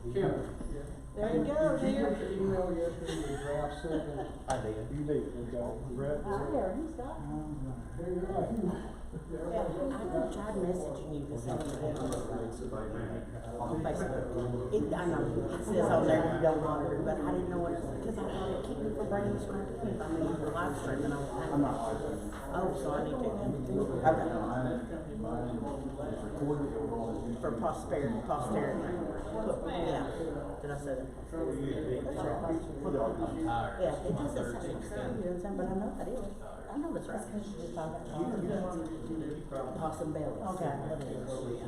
There you go, dear. Email yesterday, the draft second. I did. You did, okay. Brett? There, he's got it. Yeah, I tried messaging you this afternoon on Facebook. I know, it says on there you don't monitor, but I didn't know what it was, because I thought it kept me from bringing the screen to keep. I mean, you're live streaming all the time. I'm not. Oh, so I need to. Okay. For posterity. Yeah. Did I say that? Yeah, it doesn't say curve, but I know that is. I know that's right. Possum belly. Okay.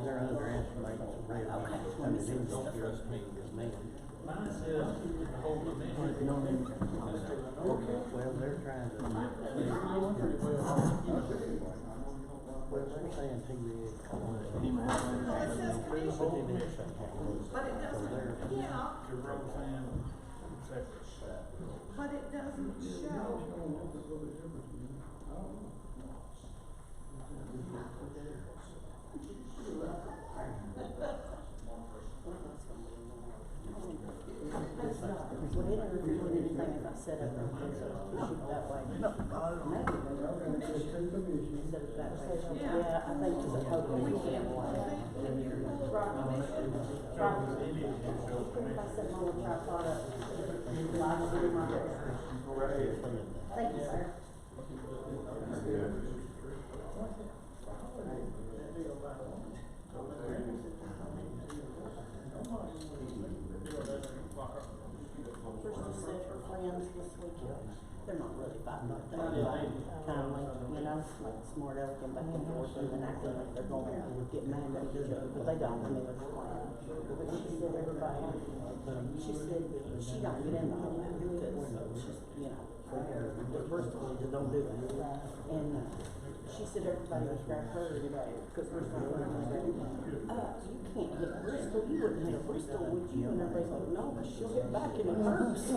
They're underestimating some red. Okay. I mean, they don't trust me as man. Mine says hold the minute. Okay, well, they're trying to. Well, they're saying he did. But it doesn't, yeah, To Roseanne, separate. but it doesn't show. Would it ever do anything if I set up a shoot that way? No. Set it that way. Yeah, I think it's a total weekend one. If I set my little tripod up, live stream my Thank you, sir. First to set for friends this weekend. They're not really fighting like that. Kindly, you know, like smart aleck back and forth and then acting like they're going to get mad at each other, but they don't. I mean, they're playing. But she said everybody, she said she don't get into all that because she's, you know, first of all, just don't do it. And she said everybody was grab her today because we're not going to you can't hit Bristol. You wouldn't hit Bristol, would you? And everybody's like, no, but she'll hit back and it hurts.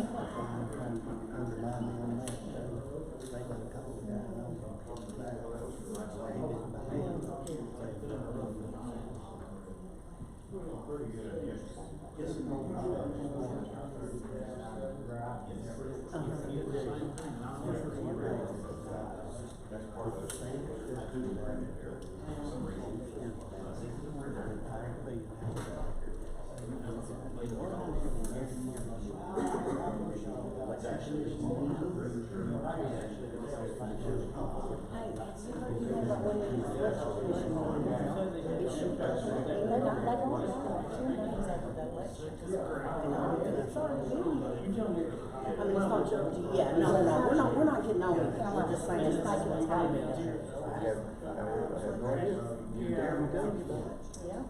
Yeah, no, we're not getting on it. We're just saying it's like what's happening. Yeah.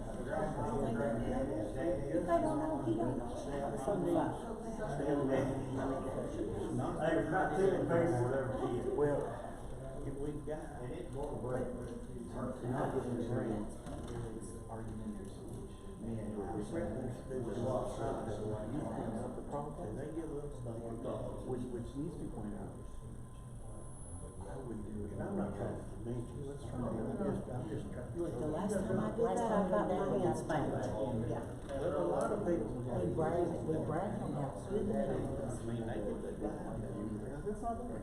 If they don't know, he don't know. So do I. Well, if we've got, not getting grants, arguments. The property, they give us which needs to be pointed out. I wouldn't do it. I'm not trying to convince you. I'm just trying. Look, the last time I did that, I got my hands spanked. Yeah. There are a lot of people. We brag on how good it is. I mean, they get that. That's not there.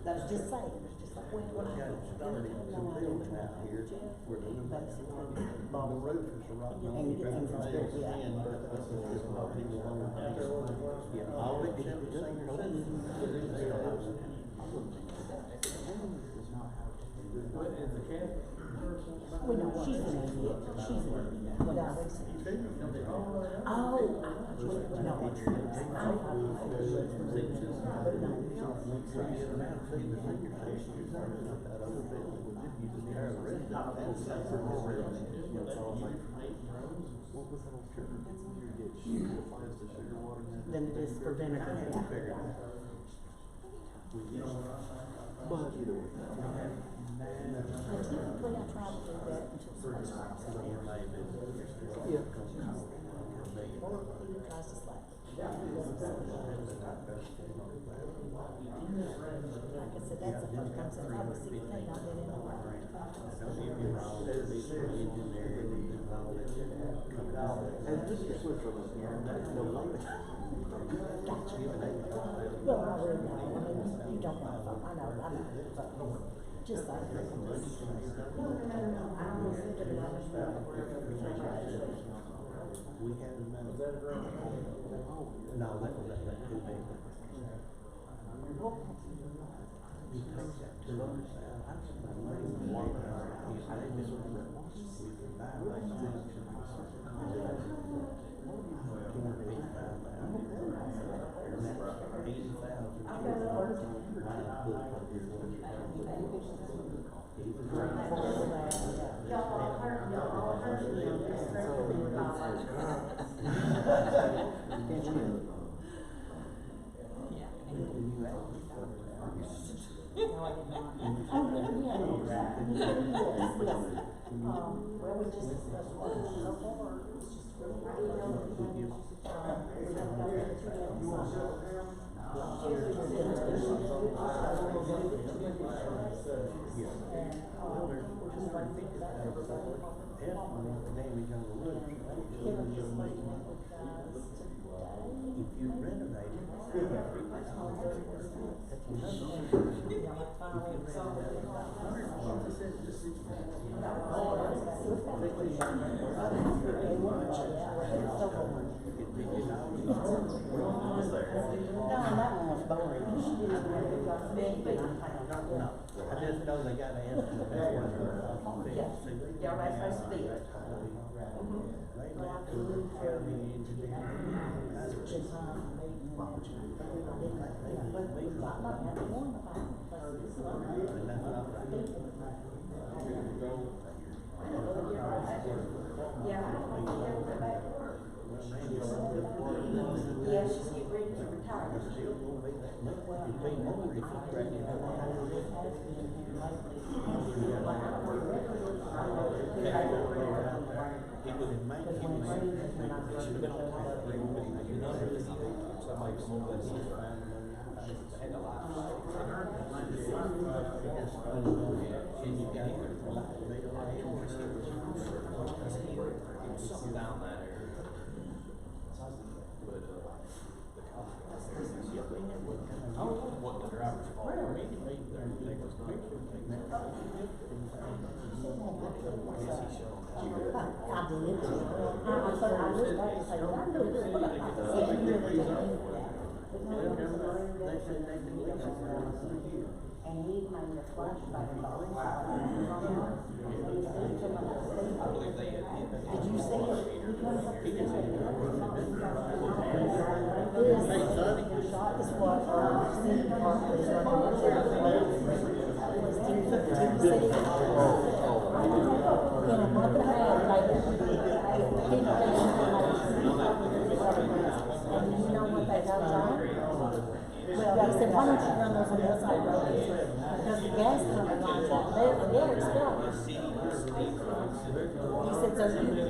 That's just saying, it's just like, well, What got it started in some building out here where the roofers are right now. And yeah. Yeah, all it should be saying. Well, no, she's an idiot. She's an idiot. Well, no, oh, no, it's then it is for vinegar. But either way. Typically, I try to do that until somebody stops. Yeah. He tries to slap it. Like I said, that's the first time since I was 16 I've been in a while. Don't get me wrong, there's a engine there and all that coming out. And just your switch from us here, that's no longer. Gotcha. Well, I really know, I mean, you don't want to, I know, but just like. I don't know if it matters, but. We had a minute. No, that could be. You take that to the other side, I just my money walk out, I didn't just want to we can buy like this. Well, we just discussed what we so far, it's just really. If you renovate it, No, that one was boring. No, I just know they got to answer the best one. Yeah, that's supposed to be. Right now, to the county Yeah, she's getting ready to retire. What the driver's fault. I did. I said, I was about to say, I'm doing this. So you really didn't. And he made a flashback. Did you see it? This is what City Park is in a month and a half later, and you know what they got on? Well, he said, why don't you run those on the other side road? Because the gas company lines up there, and they're exploding. He said, so you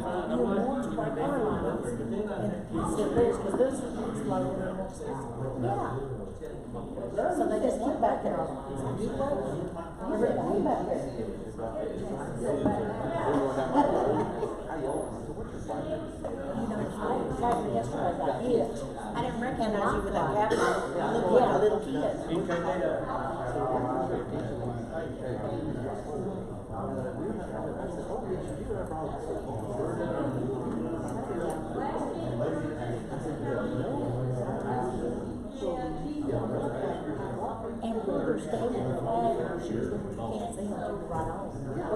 want to break our lines, and he said, because this is exploding. Yeah. So they just keep backing our lines, and keep waiting. Everybody back there. You know, I exactly yesterday got hit. I didn't recognize you with that cap on. You look like a little kid. And we were staying in the flag, she was looking, you can't see them, she was right on. And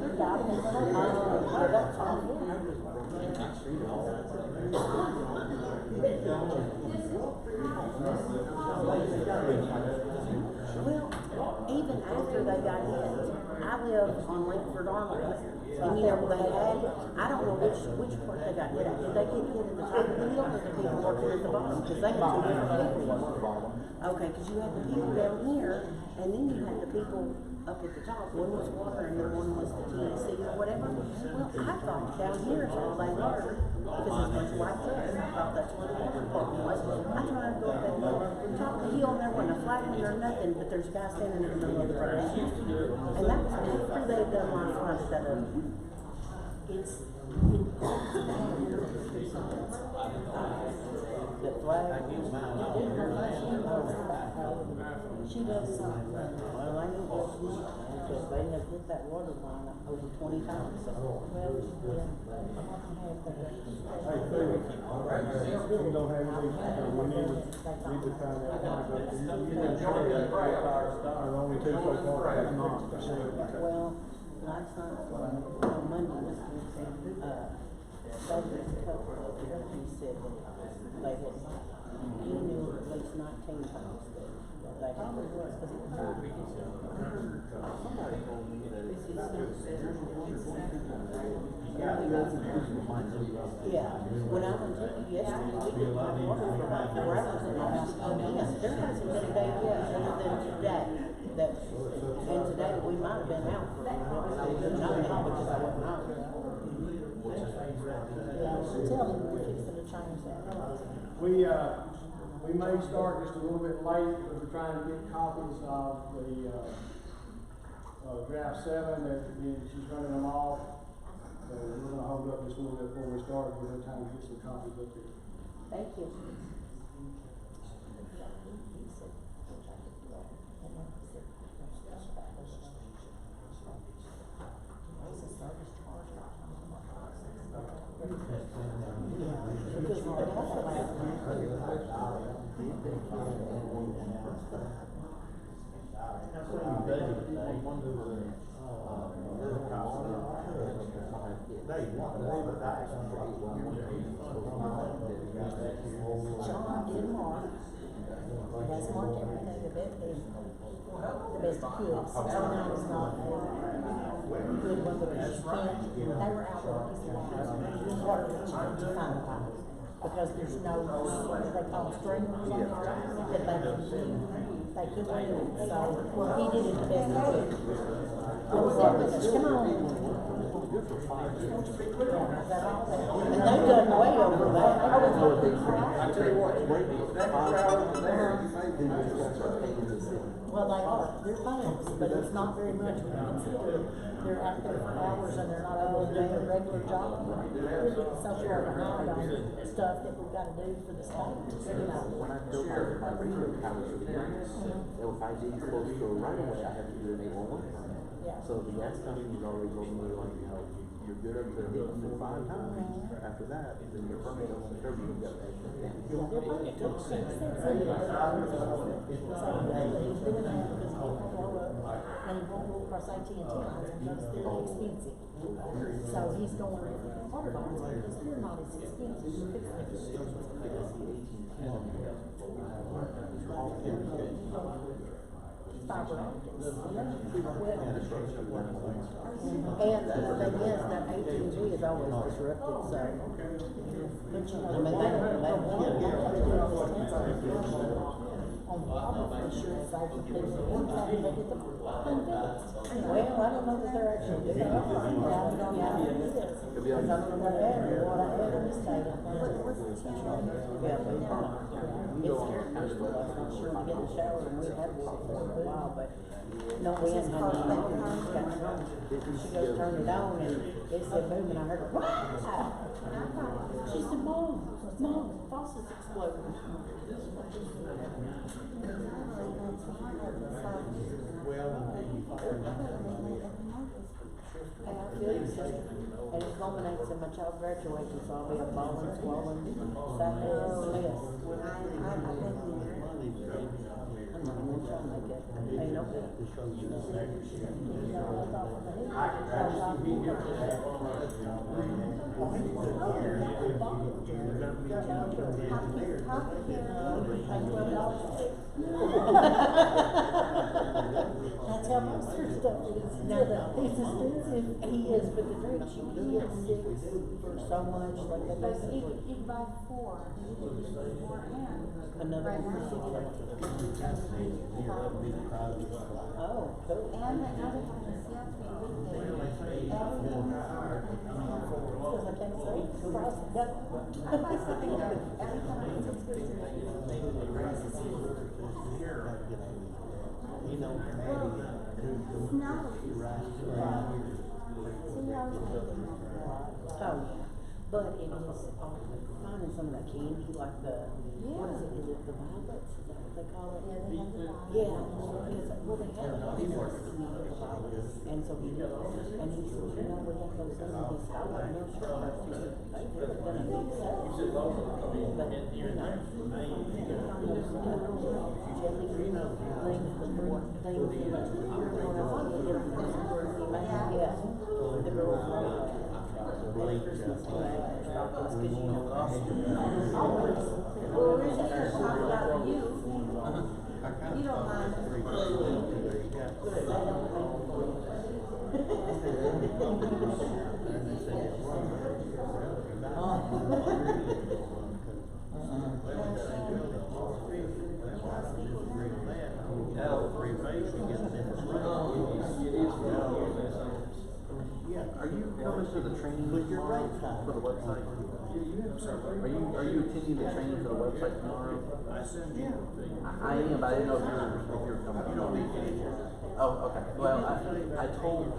the guy was like, oh, that's all here. Well, even after they got hit, I live on Lakewood Armory, and you know, they had, I don't know which part they got hit at. Did they get hit at the top of the hill, or the people working at the bottom? Because they had two different people. Okay, because you had the people down here, and then you had the people up at the top. One was water, and then one was the TNC or whatever. Well, I thought down here is all they were. Because his wife does, I thought that's what the water department was. I tried to go up that top of the hill and there wasn't a flag in there or nothing, but there's a guy standing in the middle of the road. And that was after they had done last night instead of, the flag. She does something. Well, I knew that because they have hit that water line over 20 times. So. Hey, Phil, we don't have any, we need to find out why there's only two so far that's not. Well, last night, on Monday, he said that they had, he knew at least 19 times that they had. Yeah, when I went to yesterday, we didn't have water for about 4 hours in my house. Yes, there hasn't been a day yet other than today. And today we might have been out for a little bit, not now because I wasn't out. Tell him we're fixing to change that. We may start just a little bit late, but we're trying to get copies of the, draft 7 that she's running them off. So we're gonna hold up just a little bit before we start, give her time to get some copies up here. Thank you. John did mark. That's marked everything the best of kids. Sometimes not good one because you can't, they were out there, water that you can find because there's no, they call streamers on there that they can do. They couldn't do it, so, well, he did it the best he could. Come on. And they've done way over that. I tell you what, Well, they are. They're fines, but it's not very much. They're out there for hours and they're not able to do their regular job. We're getting so far behind on stuff that we've got to do for the state. when I built my radio tower for the gas, if I get close to a right away, I have to do an 811 permit. Yeah. So the gas company's already told me, like, you know, you're good up to hitting it 5 times. After that, then your permit doesn't serve you. They're probably took 6 cents in it. So he's doing that because he won't blow up and he won't go across AT&T lines because they're expensive. So he's going with water lines because they're not as expensive. Fiber optics. And the thing is that AT&T is always disrupted, so. I mean, they on the water insurance side of things, anytime they get the benefits. well, I don't know that they're actually doing it. Yeah, it is. Because I don't know what I had in the state. Yeah, but, it's scared me still. I was not sure to get in the shower and we had water for a while, but no wind, she goes, turn it on and it said boom and I heard her, wow! She said, Mom, the faucet's exploding. And it culminates in my child graduation, so I'll be a ball and swollen, Saturday is a mess. I'm not even trying to make it, ain't no good. That's how most of her stuff is. Now, it's expensive, he is, but the drinks you can get 6 for so much, like that. But you can buy 4. You can use 4 and Another right one. now. Oh, cool. And right now they're having a sales meeting weekday. Because I can't say, surprise, yeah. I buy something there every time I get some food. You know, It's not. See, I was thinking Oh, yeah. But it is, finding some of that candy, like the, what is it, the violets, is that what they call it? Yeah, they have the violets. Yeah, because, well, they have the violets, and so he, and he said, you know, we got those things, and he said, I know, sure, but he said, they've really done a big sale. But, you know, those jelly, things, the fruit things, you know, when I want to get them, yeah, the girls love that. Christmas stockings, cause you know, always. Well, we're just gonna talk about you. You don't mind. Are you coming to the training With your tomorrow right side. for the website? Are you attending the training for the website tomorrow? I am, but I didn't know if you're coming. Oh, okay. Well, I told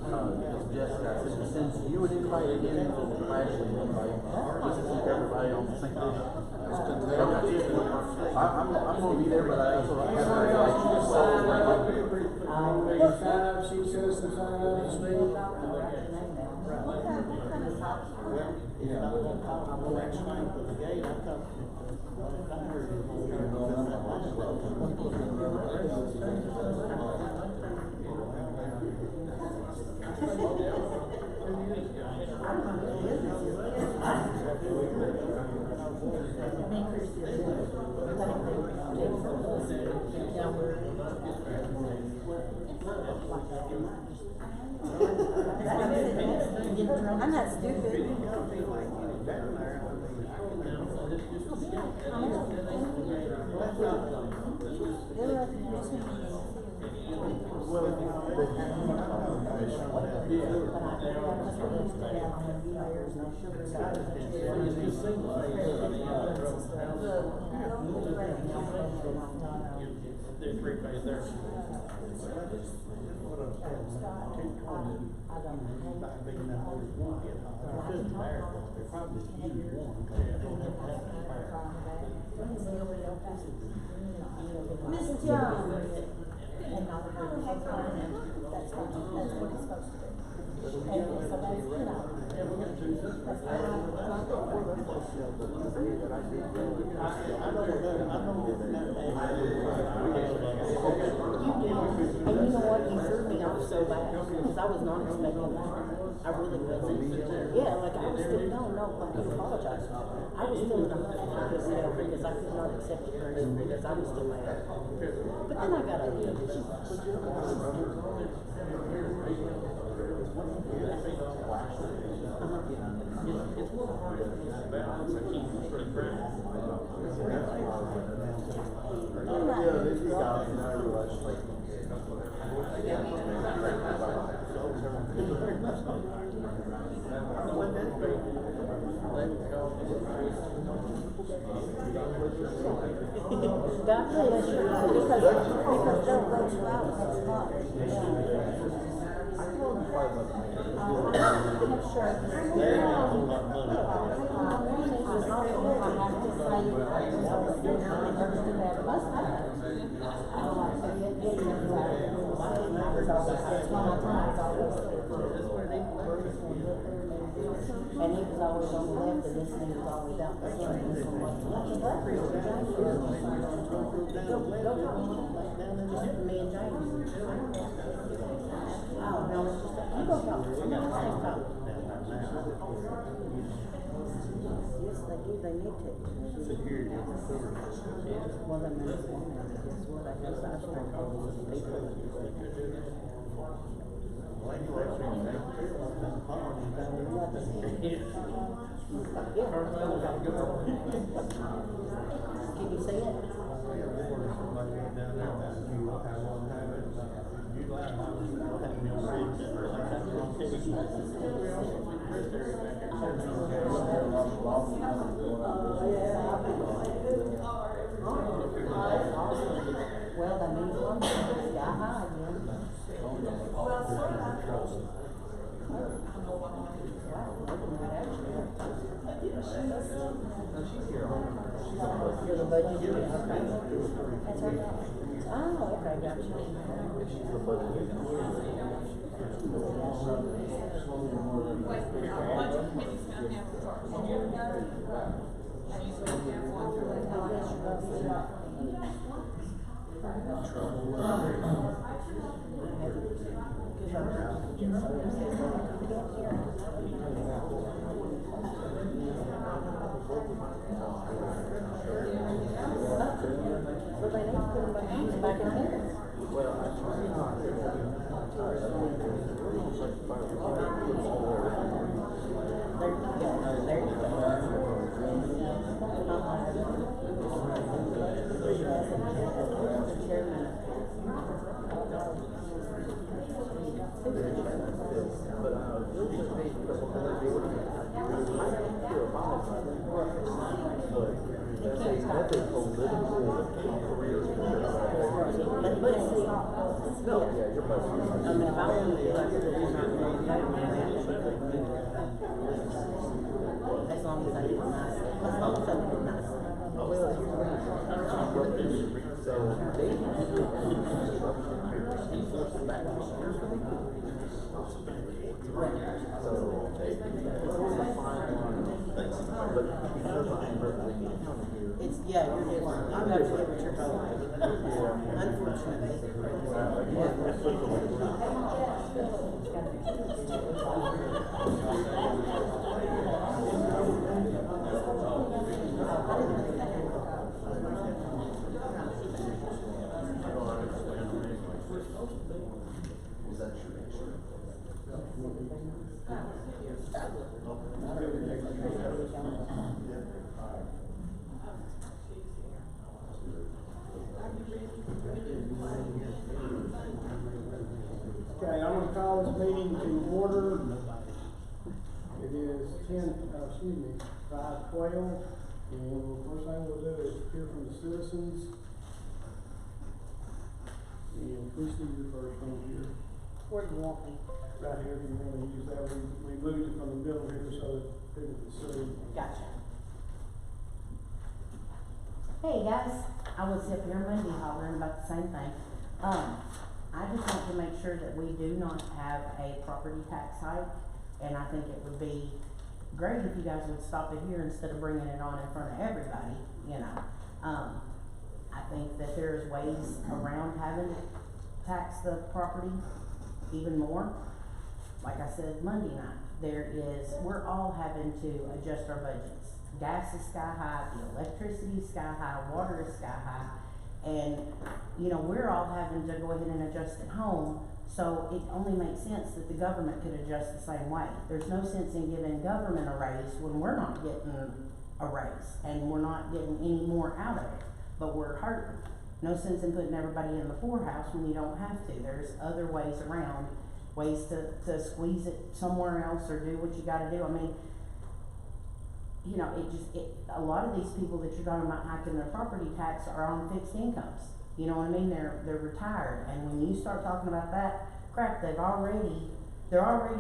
Jessica, I said, since you would invite again, Ashley would invite, just to keep everybody on the same page. Okay. I'm gonna be there, but I also have to invite you as well. Sign up, she says to sign up, speak. what kind of socks? It's not gonna cost, I'm gonna explain to the gate, I thought, I heard it was I'm not stupid. There's three phase there. Miss Jones. That's what it's supposed to be. And so that's, you know, that's And you know what, you threw me off so bad, because I was not expecting that. I really wasn't. Yeah, like I was still, no, I do apologize. I was still in a huff because I could not accept it personally, because I was still mad. But then I got over it. God bless you, because they'll vote you out next month. And he was always on the left, and this man was always out the front. And so I'm like, go talk to him. Just me and James. Oh, no, it's just, you go talk to him. Let's talk. Yes, they do, they need to. security of the sewer. Well, then there's one, and guess what, I guess I spent all those people. Well, you actually take care of that pond and down there. Can you see it? Somebody went down there, and you, I won't have it. after the budget, okay. That's right. Oh, okay, gotcha. She's the budget. But they need to put them back in here. Well, I try not to. There you go. That's a political career. But see, No, yeah, you're I mean, if I wanted to do like this, as long as I did it nice, as long as I did it nice. So they enforce it back. So it's a fine line. But because I'm representing the county here, It's, yeah, you're different. You have to get what you're told. Okay, I'm gonna call this meeting to order. It is 5:12, and the first thing we'll do is hear from the citizens. And Christie, you're first one here. Where do you want me? Right here, if you want to use that, we moved it from the middle here so that people can see. Gotcha. Hey guys, I was up here Monday hollering about the same thing. I just want to make sure that we do not have a property tax hike, and I think it would be great if you guys would stop it here instead of bringing it on in front of everybody, you know. I think that there's ways around having to tax the property even more. Like I said Monday night, we're all having to adjust our budgets. Gas is sky high, the electricity is sky high, water is sky high, and, you know, we're all having to go ahead and adjust at home, so it only makes sense that the government could adjust the same way. There's no sense in giving government a raise when we're not getting a raise, and we're not getting any more out of it, but we're hurting. No sense in putting everybody in the poorhouse when you don't have to. There's other ways around, ways to squeeze it somewhere else or do what you gotta do. I mean, you know, a lot of these people that you're talking about hiking their property tax are on fixed incomes. You know what I mean? They're retired, and when you start talking about that crap, they're already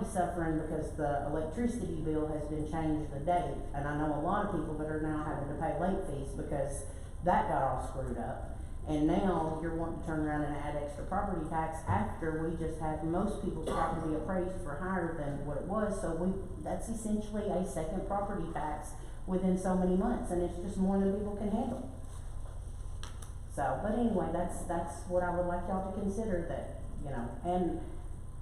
suffering because the electricity bill has been changed the date, and I know a lot of people that are now having to pay late fees because that got all screwed up. And now you're wanting to turn around and add extra property tax after we just had most people's property appraised for higher than what it was, so that's essentially a second property tax within so many months, and it's just more than people can handle. So, but anyway, that's what I would like y'all to consider, that, you know, and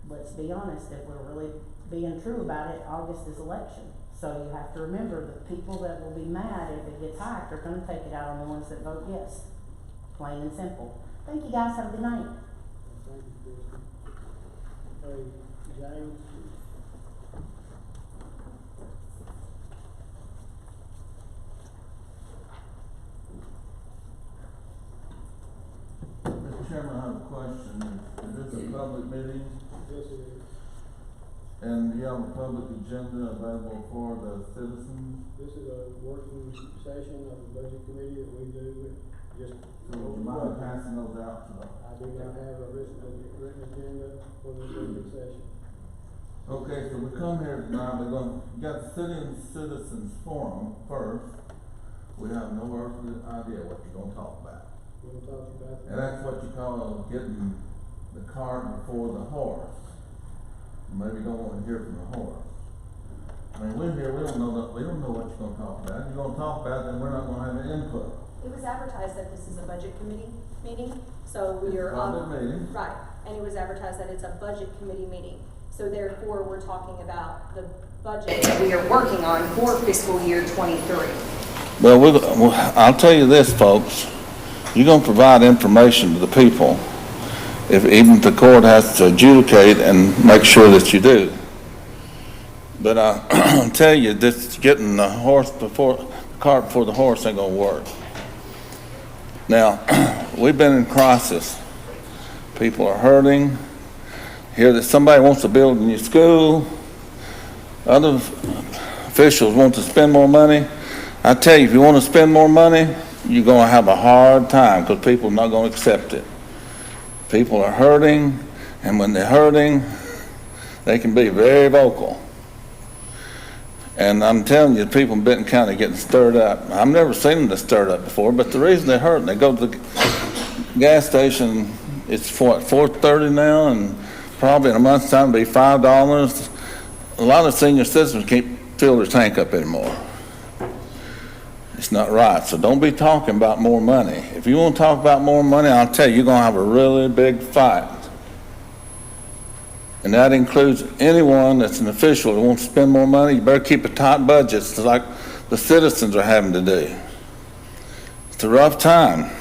let's be honest, if we're really being true about it, August is election. So you have to remember that people that will be mad if it gets hiked are gonna take it out on the ones that vote yes. Plain and simple. Thank you guys, have a good night. Thank you, Christie. Hey, James. Mr. Chairman, I have a question. Is this a public meeting? Yes, it is. And do you have a public agenda available for the citizens? This is a working session of the budget committee that we do, just. So would you mind passing those out to the? I do not have a written agenda for the budget session. Okay, so we come here tonight, we got the citizens forum first, we have no earthly idea what you're gonna talk about. We'll talk about And that's what you call getting the cart before the horse. Maybe you don't wanna hear from the horse. I mean, we're here, we don't know what you're gonna talk about. If you're gonna talk about it, then we're not gonna have an input. It was advertised that this is a budget committee meeting, so we are, It's a budget meeting. right, and it was advertised that it's a budget committee meeting. So therefore, we're talking about the budget that we are working on for fiscal year '23. Well, I'll tell you this, folks, you're gonna provide information to the people, even if the court has to adjudicate and make sure that you do. But I'll tell you, this getting the cart before the horse ain't gonna work. Now, we've been in crisis. People are hurting. Hear that somebody wants to build a new school. Other officials want to spend more money. I tell you, if you want to spend more money, you're going to have a hard time because people are not going to accept it. People are hurting, and when they're hurting, they can be very vocal. And I'm telling you, people in Benton County are getting stirred up. I've never seen them stirred up before, but the reason they're hurting, they go to the gas station, it's $4.30 now, and probably in a month's time it'll be $5. A lot of senior citizens can't fill their tank up anymore. It's not right, so don't be talking about more money. If you want to talk about more money, I'll tell you, you're going to have a really big fight. And that includes anyone that's an official that wants to spend more money. You better keep a tight budget, like the citizens are having to do. It's a rough time.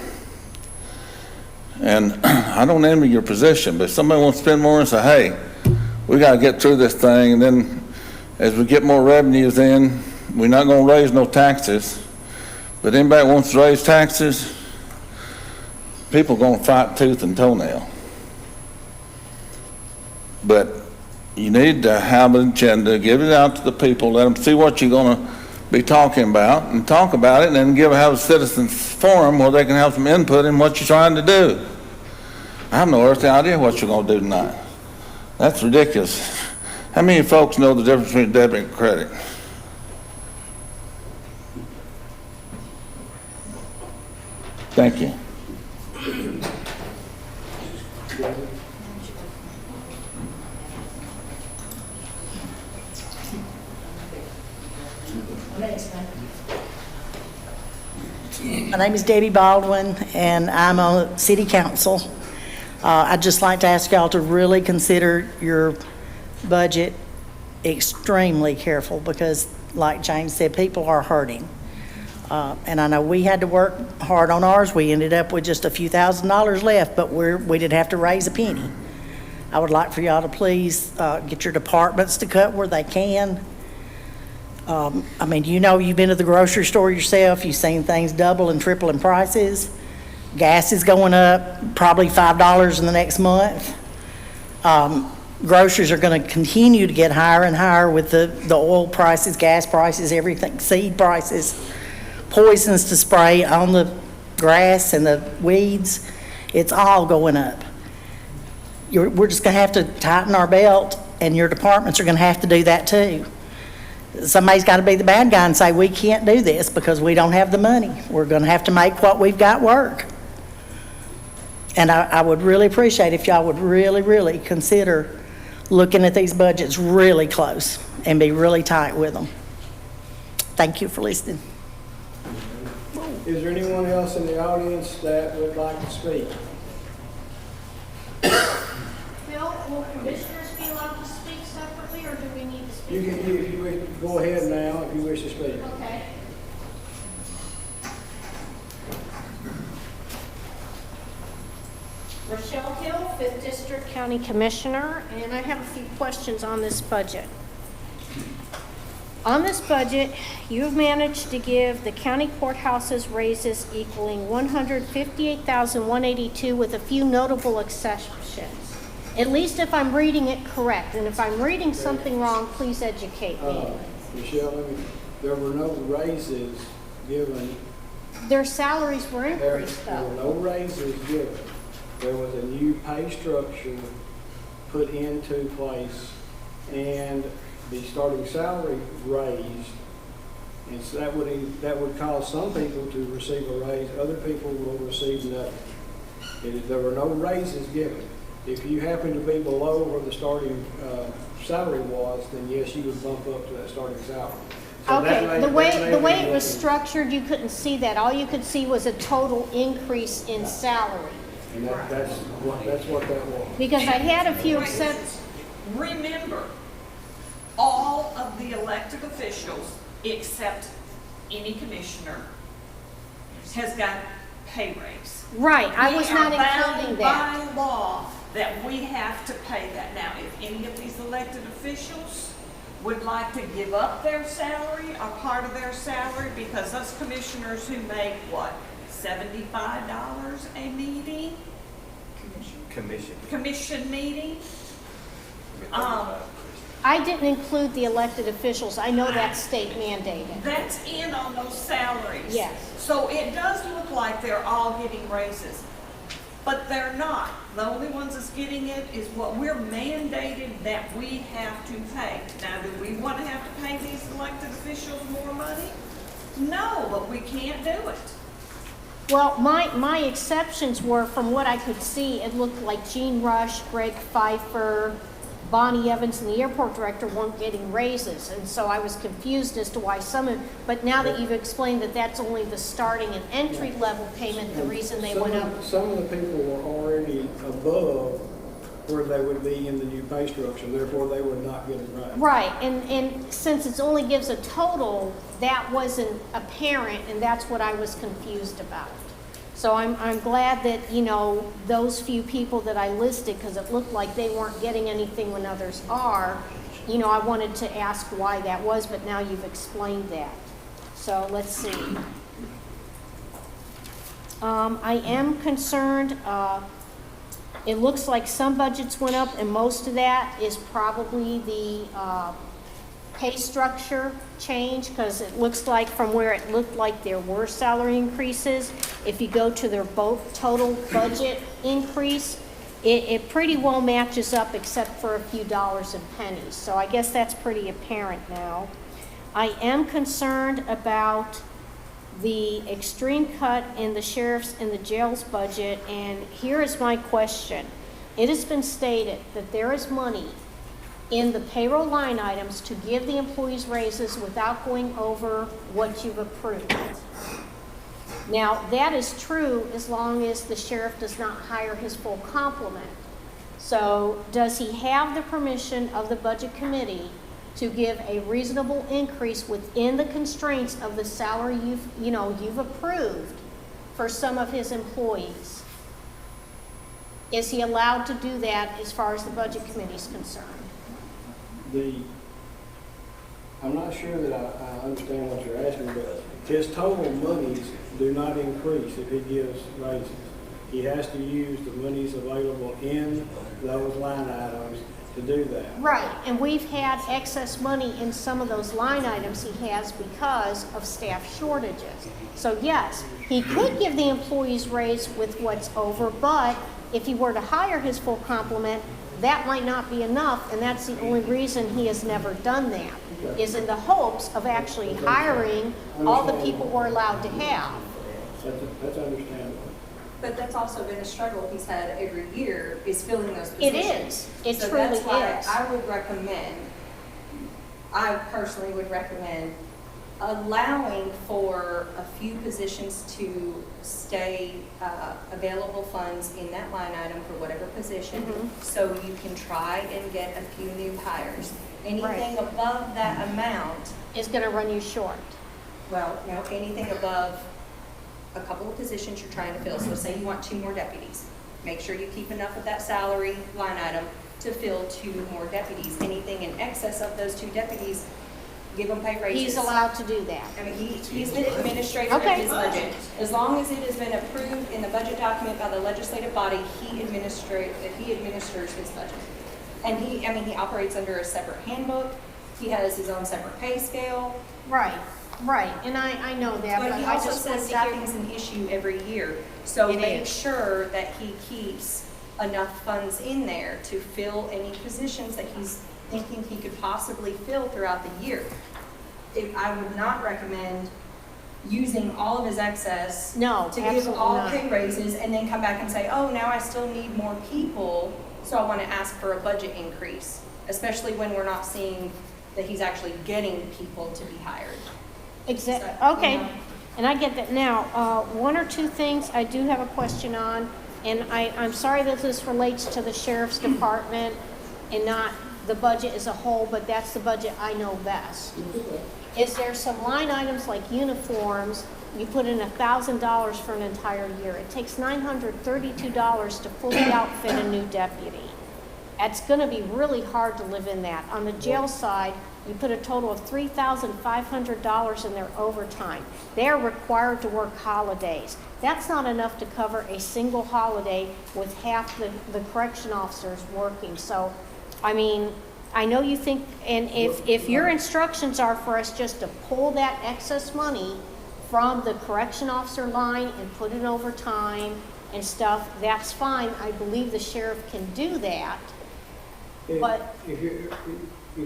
And I don't envy your position, but if somebody wants to spend more and say, hey, we got to get through this thing, and then as we get more revenues in, we're not going to raise no taxes. But anybody that wants to raise taxes, people are going to fight tooth and toenail. But you need to have an agenda, give it out to the people, let them see what you're going to be talking about, and talk about it, and then have a citizens forum where they can have some input in what you're trying to do. I have no earthly idea what you're going to do tonight. That's ridiculous. How many folks know the difference between debit and credit? Thank you. My name is Debbie Baldwin, and I'm on City Council. I'd just like to ask y'all to really consider your budget extremely careful because, like James said, people are hurting. And I know we had to work hard on ours. We ended up with just a few $1,000s left, but we didn't have to raise a penny. I would like for y'all to please get your departments to cut where they can. I mean, you know, you've been to the grocery store yourself. You've seen things double and triple in prices. Gas is going up probably $5 in the next month. Groceries are going to continue to get higher and higher with the oil prices, gas prices, everything, seed prices, poisons to spray on the grass and the weeds. It's all going up. We're just going to have to tighten our belt, and your departments are going to have to do that too. Somebody's got to be the bad guy and say, we can't do this because we don't have the money. We're going to have to make what we've got work. And I would really appreciate if y'all would really, really consider looking at these budgets really close and be really tight with them. Thank you for listening. Is there anyone else in the audience that would like to speak? Bill, will commissioners be allowed to speak separately, or do we need to speak? If you wish, go ahead now if you wish to speak. Okay. Rochelle Hill, 5th District County Commissioner, and I have a few questions on this budget. On this budget, you've managed to give the county courthouses raises equaling $158,182 with a few notable exceptions. At least if I'm reading it correct, and if I'm reading something wrong, please educate me. Michelle, there were no raises given. Their salaries were increased, There though. were no raises given. There was a new pay structure put into place, and the starting salary raised And so that would cause some people to receive a raise, other people will receive nothing. If there were no raises given, if you happen to be below where the starting, salary was, then yes, you would bump up to that starting salary. So that Okay, may- the way that may be it was looking- structured, you couldn't see that. All you could see was a total increase in salary. And that's what that was. Because I had a few exceptions. Remember, all of the elected officials, except any commissioner, has got pay raise. Right, I was not We are including bound that. by law that we have to pay that. Now, if any of these elected officials would like to give up their salary or part of their salary, because us commissioners who make, what, $75 a meeting? Commission meeting? I didn't include the elected officials. I know that's state mandated. That's in on those salaries. Yes. So it does look like they're all getting raises, but they're not. The only ones that's getting it is what we're mandated that we have to pay. Now, do we want to have to pay these elected officials more money? No, but we can't do it. Well, my exceptions were, from what I could see, it looked like Gene Rush, Greg Pfeiffer, Bonnie Evans, and the airport director weren't getting raises. And so I was confused as to why but now that you've explained that that's only the starting and entry level payment, the reason they went up. Some of the people were already above where they would be in the new pay structure, therefore they would not get a raise. Right, and since it only gives a total, that wasn't apparent, and that's what I was confused about. So I'm glad that, you know, those few people that I listed, because it looked like they weren't getting anything when others are, you know, I wanted to ask why that was, but now you've explained that. So let's see. I am concerned, it looks like some budgets went up, and most of that is probably the pay structure change, because it looks like from where it looked like there were salary increases, if you go to their both total budget increase, it pretty well matches up except for a few dollars and pennies. So I guess that's pretty apparent now. I am concerned about the extreme cut in the sheriff's and the jail's budget, and here is my question. It has been stated that there is money in the payroll line items to give the employees raises without going over what you've approved. Now, that is true as long as the sheriff does not hire his full complement. So, does he have the permission of the budget committee to give a reasonable increase within the constraints of the salary you've approved for some of his employees? Is he allowed to do that as far as the budget committee is concerned? I'm not sure that I understand what you're asking, but his total monies do not increase if he gives raises. He has to use the monies available in those line items to do that. Right, and we've had excess money in some of those line items he has because of staff shortages. So yes, he could give the employees raise with what's over, but if he were to hire his full complement, that might not be enough, and that's the only reason he has never done that, is in the hopes of actually hiring all the people we're allowed to have. That's understandable. But that's also been a struggle he's had every year, is filling those It positions. is, it So truly that's why is. I personally would recommend allowing for a few positions to stay available funds in that line item for whatever position, so you can try and get a few new hires. Anything above that amount, Is gonna run you short. well, no, anything above a couple of positions you're trying to fill. So say you want 2 more deputies. Make sure you keep enough of that salary line item to fill 2 more deputies. Anything in excess of those 2 deputies, give them pay raises. He's allowed to do that. I mean, he's the administrator of Okay. his budget. As long as it has been approved in the budget document by the legislative body, he administers his budget. And he operates under a separate handbook. He has his own separate pay scale. Right, and I know that, but But he I also just says wanted to staffing hear. is an issue every year. So It make is. sure that he keeps enough funds in there to fill any positions that he's thinking he could possibly fill throughout the year. I would not recommend using all of his excess No, to give absolutely all not. pay raises and then come back and say, oh, now I still need more people, so I want to ask for a budget increase, especially when we're not seeing that he's actually getting people to be hired. Exactly, So, okay, you know. and I get that now. One or two things I do have a question on, and I'm sorry that this relates to the sheriff's department and not the budget as a whole, but that's the budget I know best. Is there some line items like uniforms, you put in $1,000 for an entire year. It takes $932 to fully outfit a new deputy. It's gonna be really hard to live in that. On the jail side, you put a total of $3,500 in their overtime. They're required to work holidays. That's not enough to cover a single holiday with half the correction officers working. So, I mean, I know you think, and if your instructions are for us just to pull that excess money from the correction officer line and put it overtime and stuff, that's fine. I believe the sheriff can do that. But If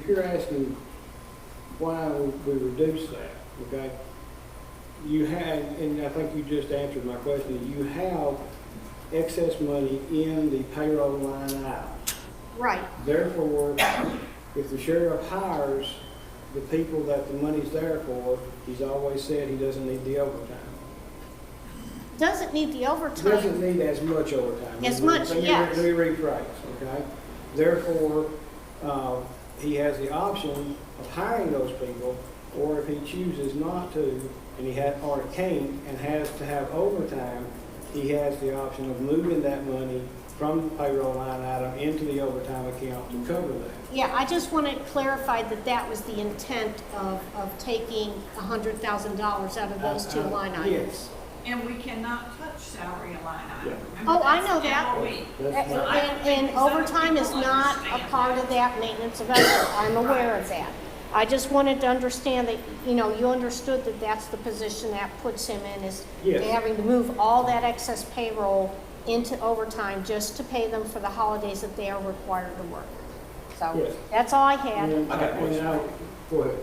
you're asking why we reduce that, okay? You had, and I think you just answered my question, you have excess money in the payroll line item. right, Therefore, if the sheriff hires the people that the money's there for, he's always said he doesn't need the overtime. doesn't need the He doesn't overtime. need as much overtime. As much, yes. Let me rephrase, okay? Therefore, he has the option of hiring those people, or if he chooses not to, and or can't, and has to have overtime, he has the option of moving that money from the payroll line item into the overtime account to cover that. Yeah, I just want it clarified that that was the intent of taking $100,000 out of those two line items. Yes. And we cannot touch salary and line item. Yeah. Remember, Oh, I that's know that. MOE. That's So not- I don't think And these other overtime is people not a understand part that. of that maintenance of effort. I'm aware of that. I just wanted to understand that, you understood that that's the position that puts him in, is Yes. having to move all that excess payroll into overtime just to pay them for the holidays that they are required to work. So, Yes. that's all I had. And- I got a and question. Go ahead.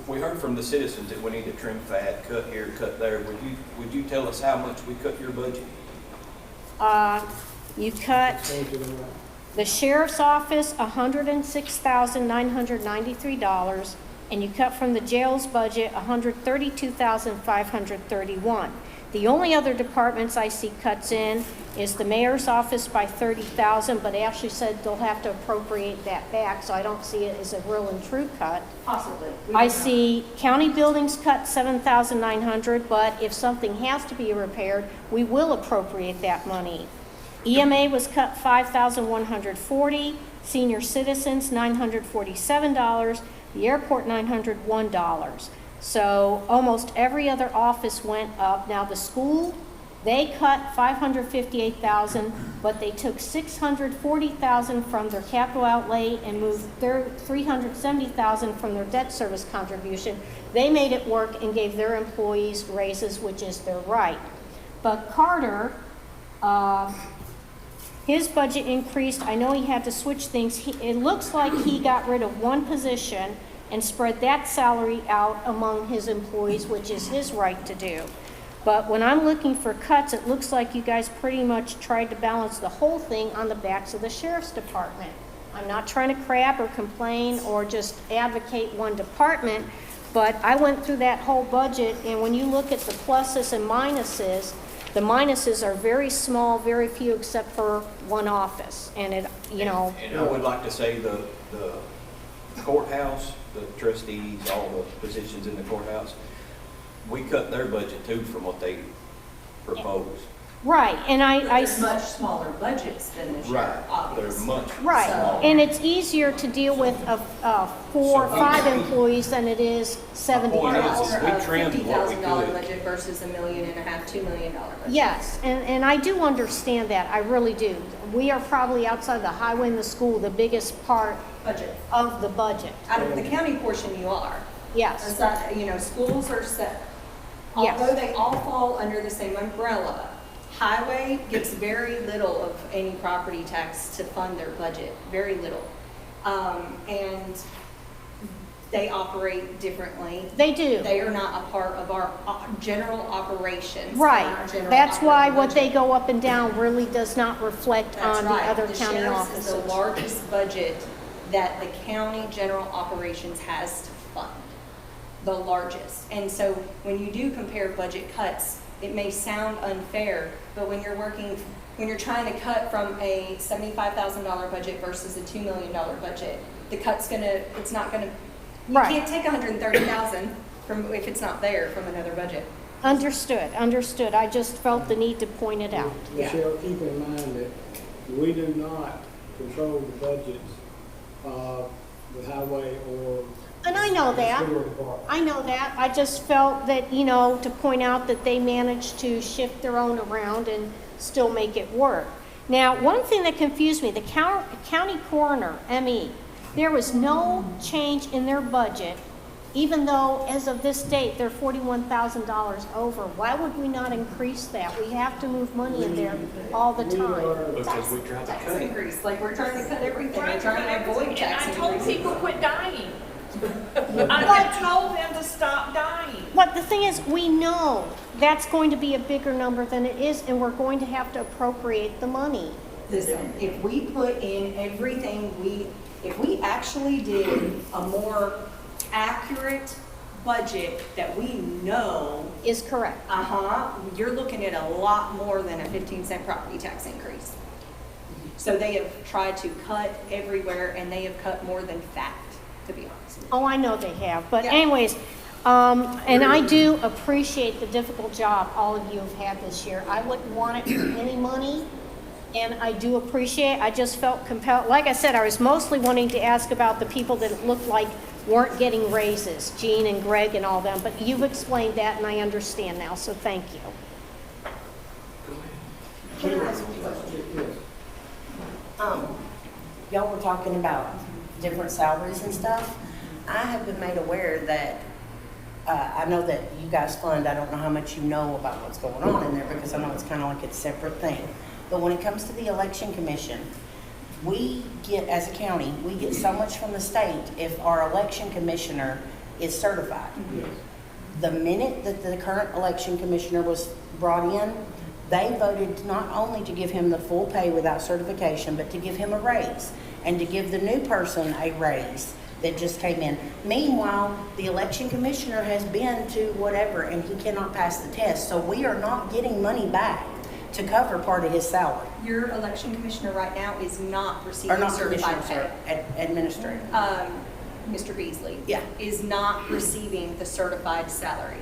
We heard from the citizens that we need to trim fat, cut here, cut there. Would you tell us how much we cut your budget? You cut Change it around. the sheriff's office $106,993, and you cut from the jail's budget $132,531. The only other departments I see cuts in is the mayor's office by $30,000, but Ashley said they'll have to appropriate that back, so I don't see it as a real and true cut. Possibly. We I don't know. see county buildings cut $7,900, but if something has to be repaired, we will appropriate that money. EMA was cut $5,140, senior citizens $947, the airport $901. So almost every other office went up. Now the school, they cut $558,000, but they took $640,000 from their capital outlay and moved their $370,000 from their debt service contribution. They made it work and gave their employees raises, which is their right. But Carter, his budget increased. I know he had to switch things. It looks like he got rid of one position and spread that salary out among his employees, which is his right to do. But when I'm looking for cuts, it looks like you guys pretty much tried to balance the whole thing on the backs of the sheriff's department. I'm not trying to crab or complain or just advocate one department, but I went through that whole budget, and when you look at the pluses and minuses, the minuses are very small, very few, except for one office, and it, And I would like to say the courthouse, the trustees, all the positions in the courthouse, we cut their budget too from what they proposed. Right, and I There's much smaller budgets than the Right, sheriff, obviously. they're much right, smaller. and it's easier to deal with 4 or 5 employees than it is 70 My point is, plus. we trimmed what we $50,000 could. budget versus $1.5 million, $2 million budget. Yes, and I do understand that, I really do. We are probably outside the highway and the school, the biggest part Budget. of the budget. Out of the county portion, you are. Yes, Aside, schools are set. Yes. Although they all fall under the same umbrella, highway gets very little of any property tax to fund their budget, very little. And they operate differently. They do. They are not a part of our general operations. and Right. our general That's why operating what they budget. go up and down really does not reflect That's on the right. other The county sheriff's offices. is the largest budget that the county general operations has to fund, the largest. And so when you do compare budget cuts, it may sound unfair, but when you're trying to cut from a $75,000 budget versus a $2 million budget, the cut's it's not gonna, you Right. can't take 130,000 from, if it's not there from another budget. Understood, understood. I just felt the need to point it out. Yeah. Michelle, keep in mind that we do not control the budgets of the highway or And I know that. sewer department. I know that. I just felt that, to point out that they managed to shift their own around and still make it work. Now, one thing that confused me, the county coroner, ME, there was no change in their budget, even though as of this date, they're $41,000 over. Why would we not increase that? We have to move money in there all the time. Because we tried to Tax cut it. increase, like we're trying to cut everything, Trying we're to cut trying to avoid everything, and tax I told increases. people quit dying. I have told them to stop dying. But the thing is, we know that's going to be a bigger number than it is, and we're going to have to appropriate the money. Listen, if we put in everything if we actually did a more accurate budget that we know, Is correct. you're looking at a lot more than a 15-cent property tax increase. So they have tried to cut everywhere, and they have cut more than fact, to be honest. Oh, I know they have, but Yeah. anyways, and I do appreciate the difficult job all of you have had this year. I wouldn't want it for any money, and I do appreciate, I just felt compelled, like I said, I was mostly wanting to ask about the people that it looked like weren't getting raises, Gene and Greg and all them, but you've explained that and I understand now, so thank you. Can I ask you a question? Y'all were talking about different salaries and stuff. I have been made aware that, I know that you guys fund, I don't know how much you know about what's going on in there because I know it's kind of like a separate thing. But when it comes to the election commission, we get, as a county, we get so much from the state if our election commissioner is certified. The minute that the current election commissioner was brought in, they voted not only to give him the full pay without certification, but to give him a raise and to give the new person a raise that just came in. Meanwhile, the election commissioner has been to whatever and he cannot pass the test. So we are not getting money back to cover part of his salary. Your election commissioner right now is not Or receiving not certified commissioner, pay. sir, administrator. Mr. Beasley. Yeah. Is not receiving the certified salary.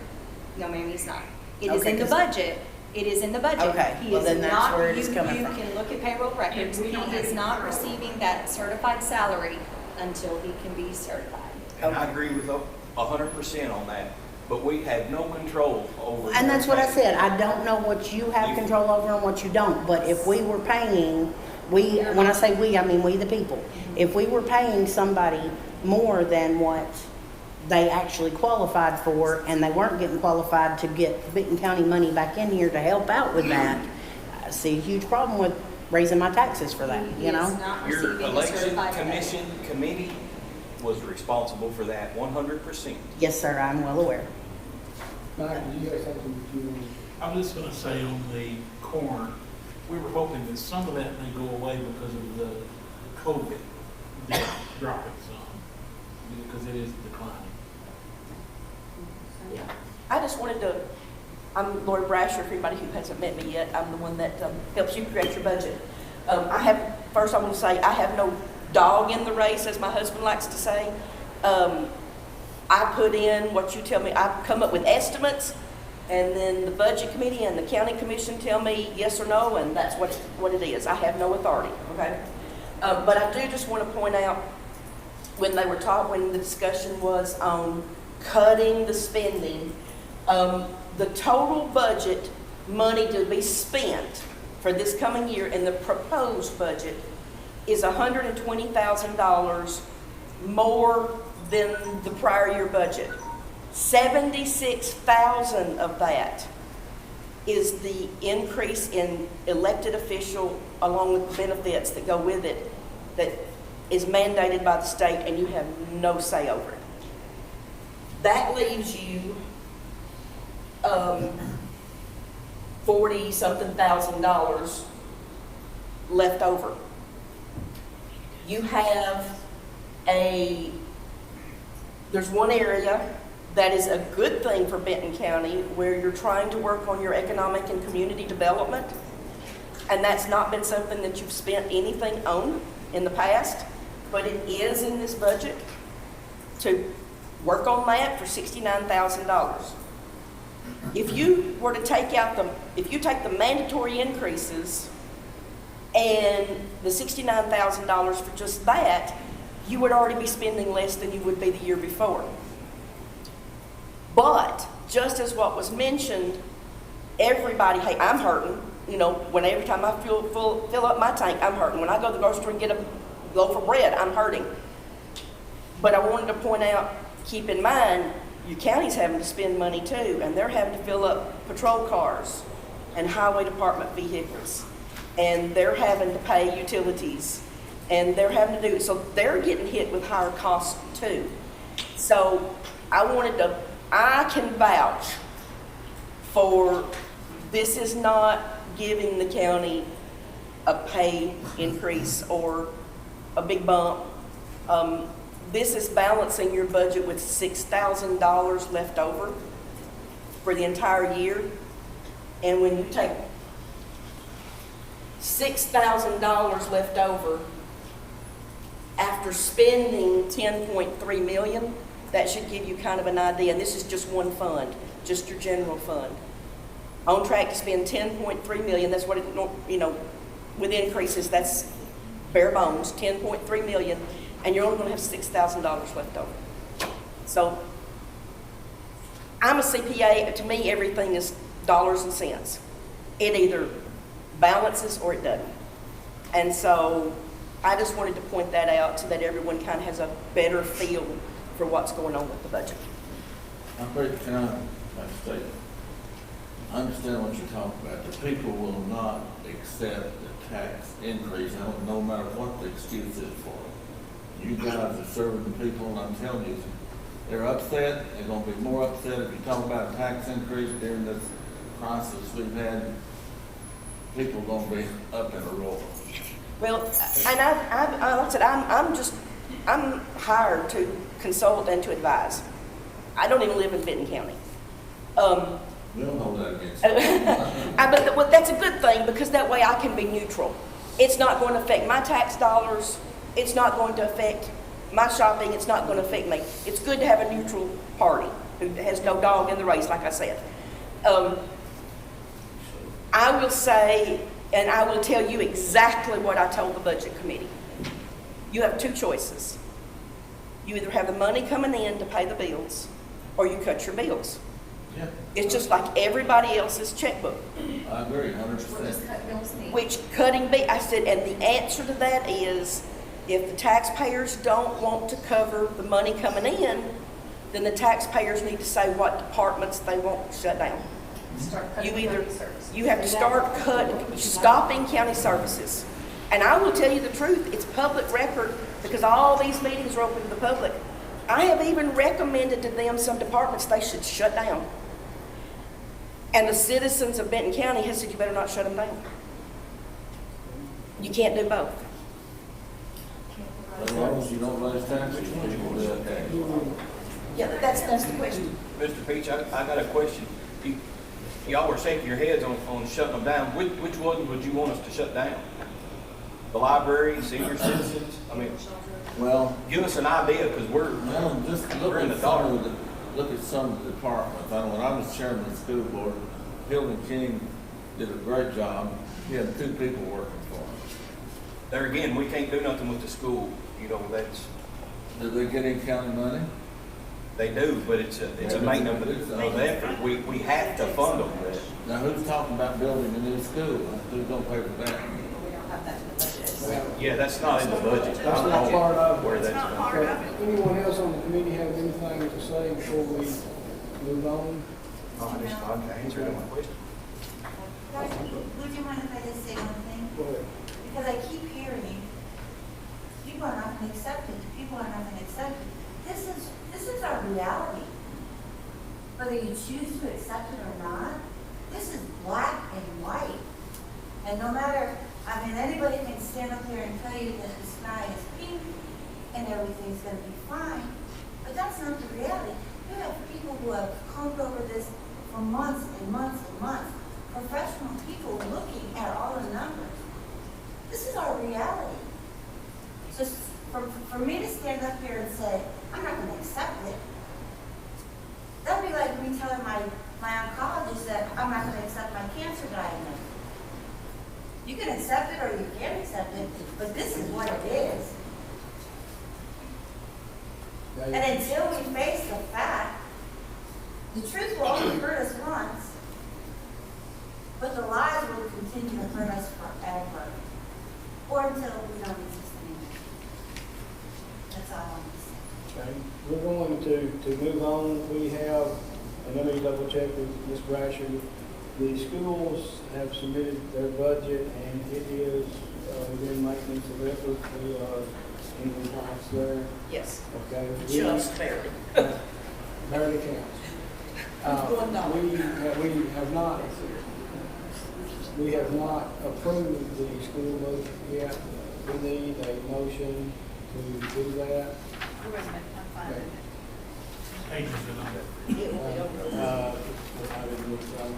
No, ma'am, he's not. It is Okay, in the 'cause- budget. It is in the budget. Okay, He well, is then that's not- where it is you- coming You from. can look at payroll records. He is not receiving that certified salary until he can be certified. And I agree with 100% on that, but we have no control over. And that's what I said, I don't know what you have control over and what you don't, but if we were paying, when I say we, I mean we the people. If we were paying somebody more than what they actually qualified for, and they weren't getting qualified to get Benton County money back in here to help out with that, I see a huge problem with raising my taxes for that, He you is know? not Your receiving the election certified pay. commission committee was responsible for that 100%. Yes, sir, I'm well aware. Mike, do you have something that you want? I was just gonna say on the corn, we were hoping that some of that may go away because of the COVID death dropping some, because it is declining. I just wanted to, I'm Lori Brasher, for anybody who hasn't met me yet. I'm the one that helps you create your budget. First I want to say, I have no dog in the race, as my husband likes to say. I put in what you tell me, I come up with estimates, and then the budget committee and the county commission tell me yes or no, and that's what it is. I have no authority, okay? But I do just want to point out, when the discussion was on cutting the spending, the total budget money to be spent for this coming year in the proposed budget is $120,000 more than the prior year budget. 76,000 of that is the increase in elected official along with the benefits that go with it that is mandated by the state, and you have no say over it. that leaves you, 40-something thousand dollars left over. You have there's one area that is a good thing for Benton County where you're trying to work on your economic and community development, and that's not been something that you've spent anything on in the past, but it is in this budget to work on that for $69,000. If you were to take if you take the mandatory increases and the $69,000 for just that, you would already be spending less than you would be the year before. But, just as what was mentioned, everybody, hey, I'm hurting. You know, every time I fill up my tank, I'm hurting. When I go to the grocery store and get a loaf of bread, I'm hurting. But I wanted to point out, keep in mind, your county's having to spend money too, and they're having to fill up patrol cars and highway department vehicles, and they're having to pay utilities, and they're having to do it. So they're getting hit with higher costs too. So I can vouch for this is not giving the county a pay increase or a big bump. This is balancing your budget with $6,000 left over for the entire year. And when you take $6,000 left over after spending $10.3 million, that should give you kind of an idea. And this is just one fund, just your general fund. On track to spend $10.3 million. That's what it, with increases, that's bare bones, $10.3 million. And you're only going to have $6,000 left over. So I'm a CPA. To me, everything is dollars and cents. It either balances or it doesn't. And so I just wanted to point that out so that everyone kind of has a better feel for what's going on with the budget. I'm pretty kind of state. I understand what you're talking about. The people will not accept the tax increase, no matter what the excuse is for it. You guys are serving the people, and I'm telling you, they're upset. They're going to be more upset if you talk about a tax increase during this crisis we've had. People are going to be up in a roar. Well, and like I said, I'm hired to consult and to advise. I don't even live in Benton County. We don't hold that against you. But that's a good thing because that way I can be neutral. It's not going to affect my tax dollars. It's not going to affect my shopping. It's not going to affect me. It's good to have a neutral party who has no dog in the race, like I said. I will say, and I will tell you exactly what I told the budget committee. You have two choices. You either have the money coming in to pay the bills, or you cut your bills. Yeah. It's just like everybody else's checkbook. I agree, 100%. Which I said, and the answer to that is, if the taxpayers don't want to cover the money coming in, then the taxpayers need to say what departments they want shut down. You have to start stopping county services. And I will tell you the truth, it's public record because all these meetings are open to the public. I have even recommended to them some departments they should shut down. And the citizens of Benton County have said, you better not shut them down. You can't do both. As long as you don't raise taxes, people will do that. Yeah, that's the question. Mr. Peach, I got a question. Y'all were shaking your heads on shutting them down. Which one would you want us to shut down? The library, senior citizens? I mean, well, give us an idea because we're in the dark. Look at some of the departments. I know when I was chairman of the school board, Hilton King did a great job. He had 2 people working for him. There again, we can't do nothing with the school. That's. Do they get any county money? They do, but it's a maintenance of effort. We have to fund them. Now, who's talking about building a new school? Who's going to pay for that? Yeah, that's not in the budget. That's not part of it. Where that's going. Anyone else on the committee have anything to say before we move on? I just answered my question. Guys, would you mind if I just say one thing? Go ahead. Because I keep hearing, people are not going to accept it, people are not going to accept it. This is our reality. And no matter, I mean, anybody can stand up there and tell you that the sky is pink and everything's gonna be fine, but that's not the reality. You have people who have combed over this for months and months and months, professional people looking at all the numbers. This is our reality. So for me to stand up here and say, I'm not gonna accept it, that'd be like me telling my oncologist that I'm not gonna accept my cancer diagnosis. You can accept it or you can't accept it, but this is what it is. And until we face the fact, the truth will only hurt us once, but the lies will continue to hurt us forever, or until we don't exist anymore. That's all I want to say. Okay, we're going to move on. We have, and let me double check with Ms. Brasher. The schools have submitted their budget and it is within maintenance of effort. We are in compliance there. Yes. Okay. Just barely. Barely counts. We have not approved the school budget yet. We need a motion to do that. Pages and all that.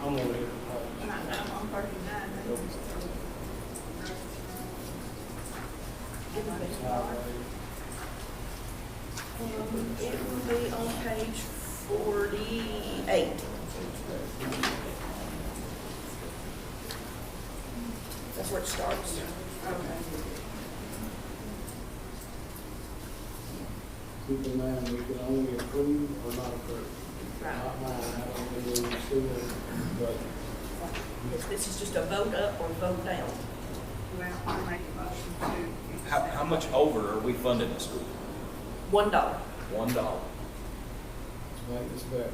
I'm over here. It will be on page 48. That's where it starts. Keep in mind, we can only approve or not approve. Right. Not mine, I don't believe the school, but This is just a vote up or vote down. Well, I make a motion to. How much over are we funding the school? $1. $1. make this better.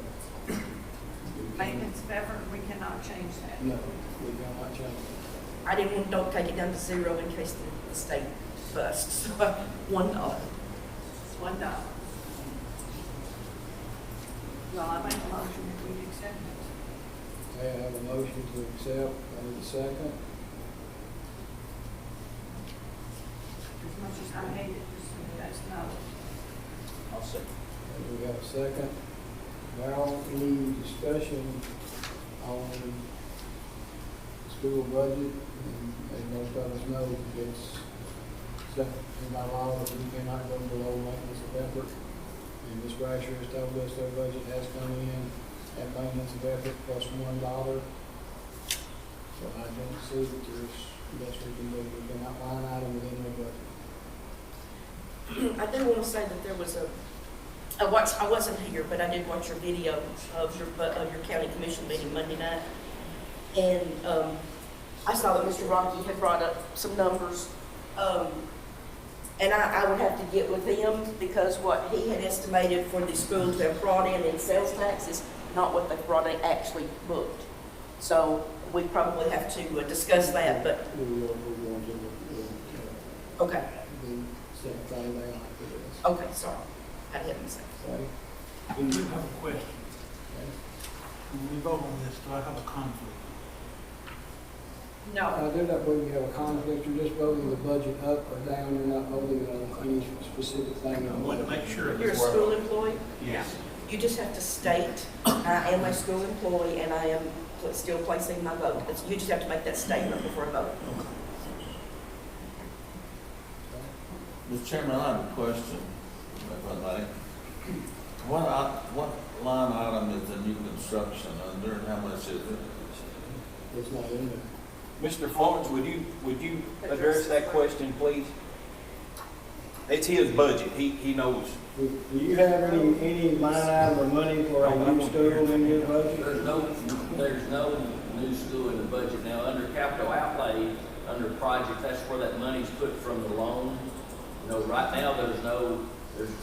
Maintenance of effort, we cannot change that. No, we cannot change it. I didn't want, don't take it down to 0 in case the state busts. So $1. It's $1. Well, I make a motion if we accept it. Okay, I have a motion to accept. I need a second. As much as I hate it, just so that's no. I'll second. Okay, we have a second. Now, any discussion on the school budget? And most of us know it's set in by law that we cannot go below maintenance of effort. And Ms. Brasher has told us their budget has come in at maintenance of effort plus $1. So I don't see that there's less we can do. We can outline item within their budget. I do want to say that there was I wasn't here, but I did watch your video of your county commission meeting Monday night. And I saw that Mr. Rocky had brought up some numbers. And I would have to get with him because what he had estimated for the school to have brought in sales tax is not what they've brought in actually booked. So we probably have to discuss that, but. Okay. Okay, sorry. I didn't say. I do have a question. When we vote on this, do I have a conflict? No. They're not voting, you have a conflict, you're just voting the budget up or down, you're not voting on any specific thing. I want to make sure. You're a school employee? Yes. You just have to state, I am a school employee and I am still placing my vote. You just have to make that statement before a vote. Mr. Chairman, I have a question, if I may. What line item is the new construction under and how much is it? It's not in there. Mr. Florence, would you address that question, please? It's his budget. He knows. Do you have any line item or money for a new school in your budget? There's no new school in the budget now. Under capital outlay, under project, that's where that money's put from the loan. You know, right now there's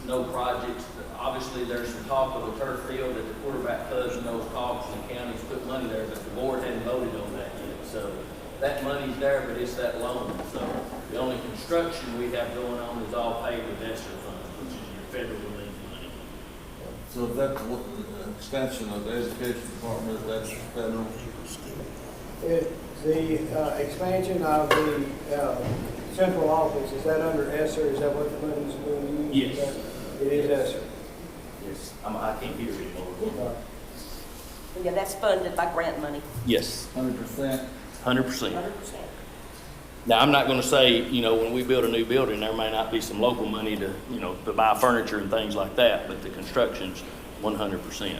no projects. Obviously, there's some talk of a turf field at the quarterback clubs and those talks, and the county's put money there, but the board hadn't voted on that yet. So that money's there, but it's that loan. So the only construction we have going on is all paid with ESSER funds, which is your federal relief money. So that's what the extension of the education department, that's federal? The expansion of the central office, is that under ESSER? Is that what the money's going to use? Yes. It is ESSER. Yes, I can't hear it anymore. Yeah, that's funded by grant money. Yes. 100%? 100%. Now, I'm not gonna say, when we build a new building, there may not be some local money to, to buy furniture and things like that, but the construction's 100%.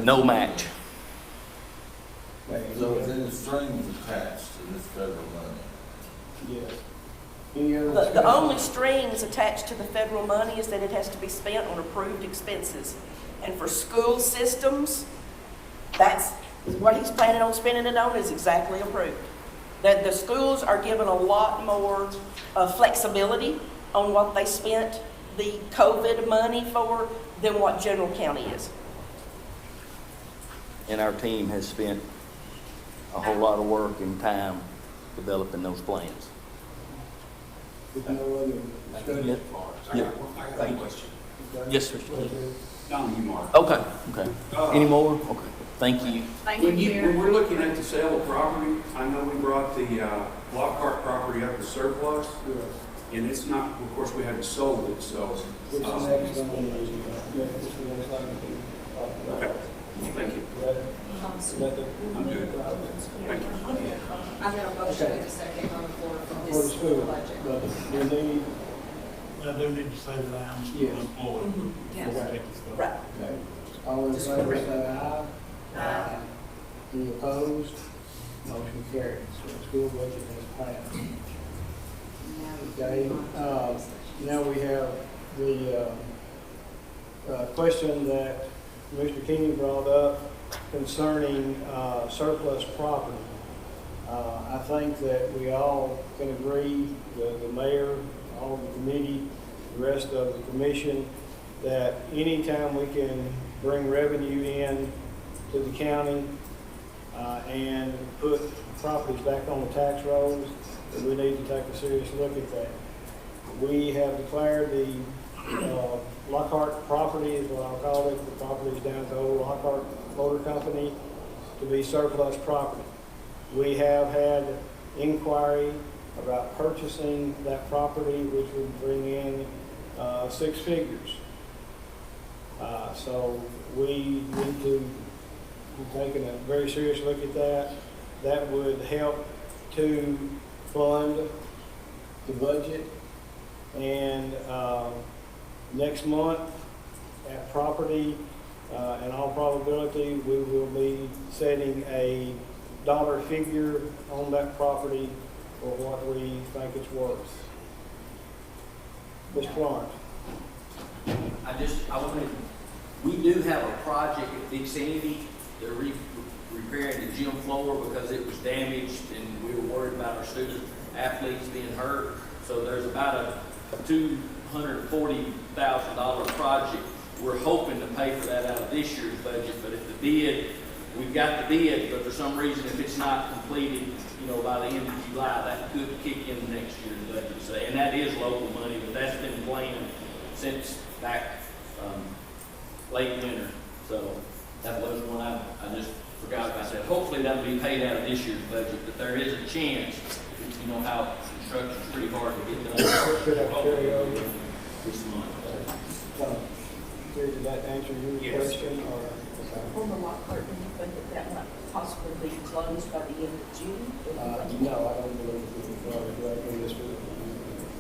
No match. So is any strings attached to this federal money? Yes. Any other The discussion? only strings attached to the federal money is that it has to be spent on approved expenses. And for school systems, that's what he's planning on spending it on is exactly approved. That the schools are given a lot more flexibility on what they spent the COVID money for than what general county is. And our team has spent a whole lot of work and time developing those plans. With no other discussion? Yeah. I got a question. Yes, sir. Not you, Mark. Okay, okay. Any more? Okay, thank you. When we're looking at the sale of property, I know we brought the Lockhart property up to surplus, and it's not, of course, we haven't sold it, so. Which the next one is, this is the next one. Okay, thank you. I'm good. Thank you. I got a motion in a second on the floor for For the this school, budget. but we need, I do need to say that I'm still Yes. employed. Yes. before we take this stuff. Right. okay, all in favor say aye. Aye. Any opposed? Motion carries. So the school budget has passed. Okay, now we have the question that Mr. King brought up concerning surplus property. I think that we all can agree, the mayor, all of the committee, the rest of the commission, that anytime we can bring revenue in to the county and put properties back on the tax rolls, that we need to take a serious look at that. We have declared the Lockhart property, is what I'll call it, the properties down at the old Lockhart Motor Company, to be surplus property. We have had inquiry about purchasing that property, which would bring in 6 figures. So we need to be taking a very serious look at that. That would help to fund the budget. And next month at property, in all probability, we will be setting a dollar figure on that property for what we think it's worth. Mr. Florence. I wanted, we do have a project at Big Sandy. They're repairing the gym floor because it was damaged and we were worried about our student athletes being hurt. So there's about a $240,000 project. We're hoping to pay for that out of this year's budget, but if the bid, we've got the bid, but for some reason, if it's not completed, by the end of July, that could kick in next year's budget. So, and that is local money, but that's been planned since back late winter. So that was one I just forgot about that. Hopefully that'll be paid out of this year's budget, but there is a chance. You know how construction's pretty hard to get done. Could I carry over? This month. Did that answer your question? Or? On the Lockhart, do you think that might possibly be closed by the end of June? No, I don't believe it will be closed right in this week.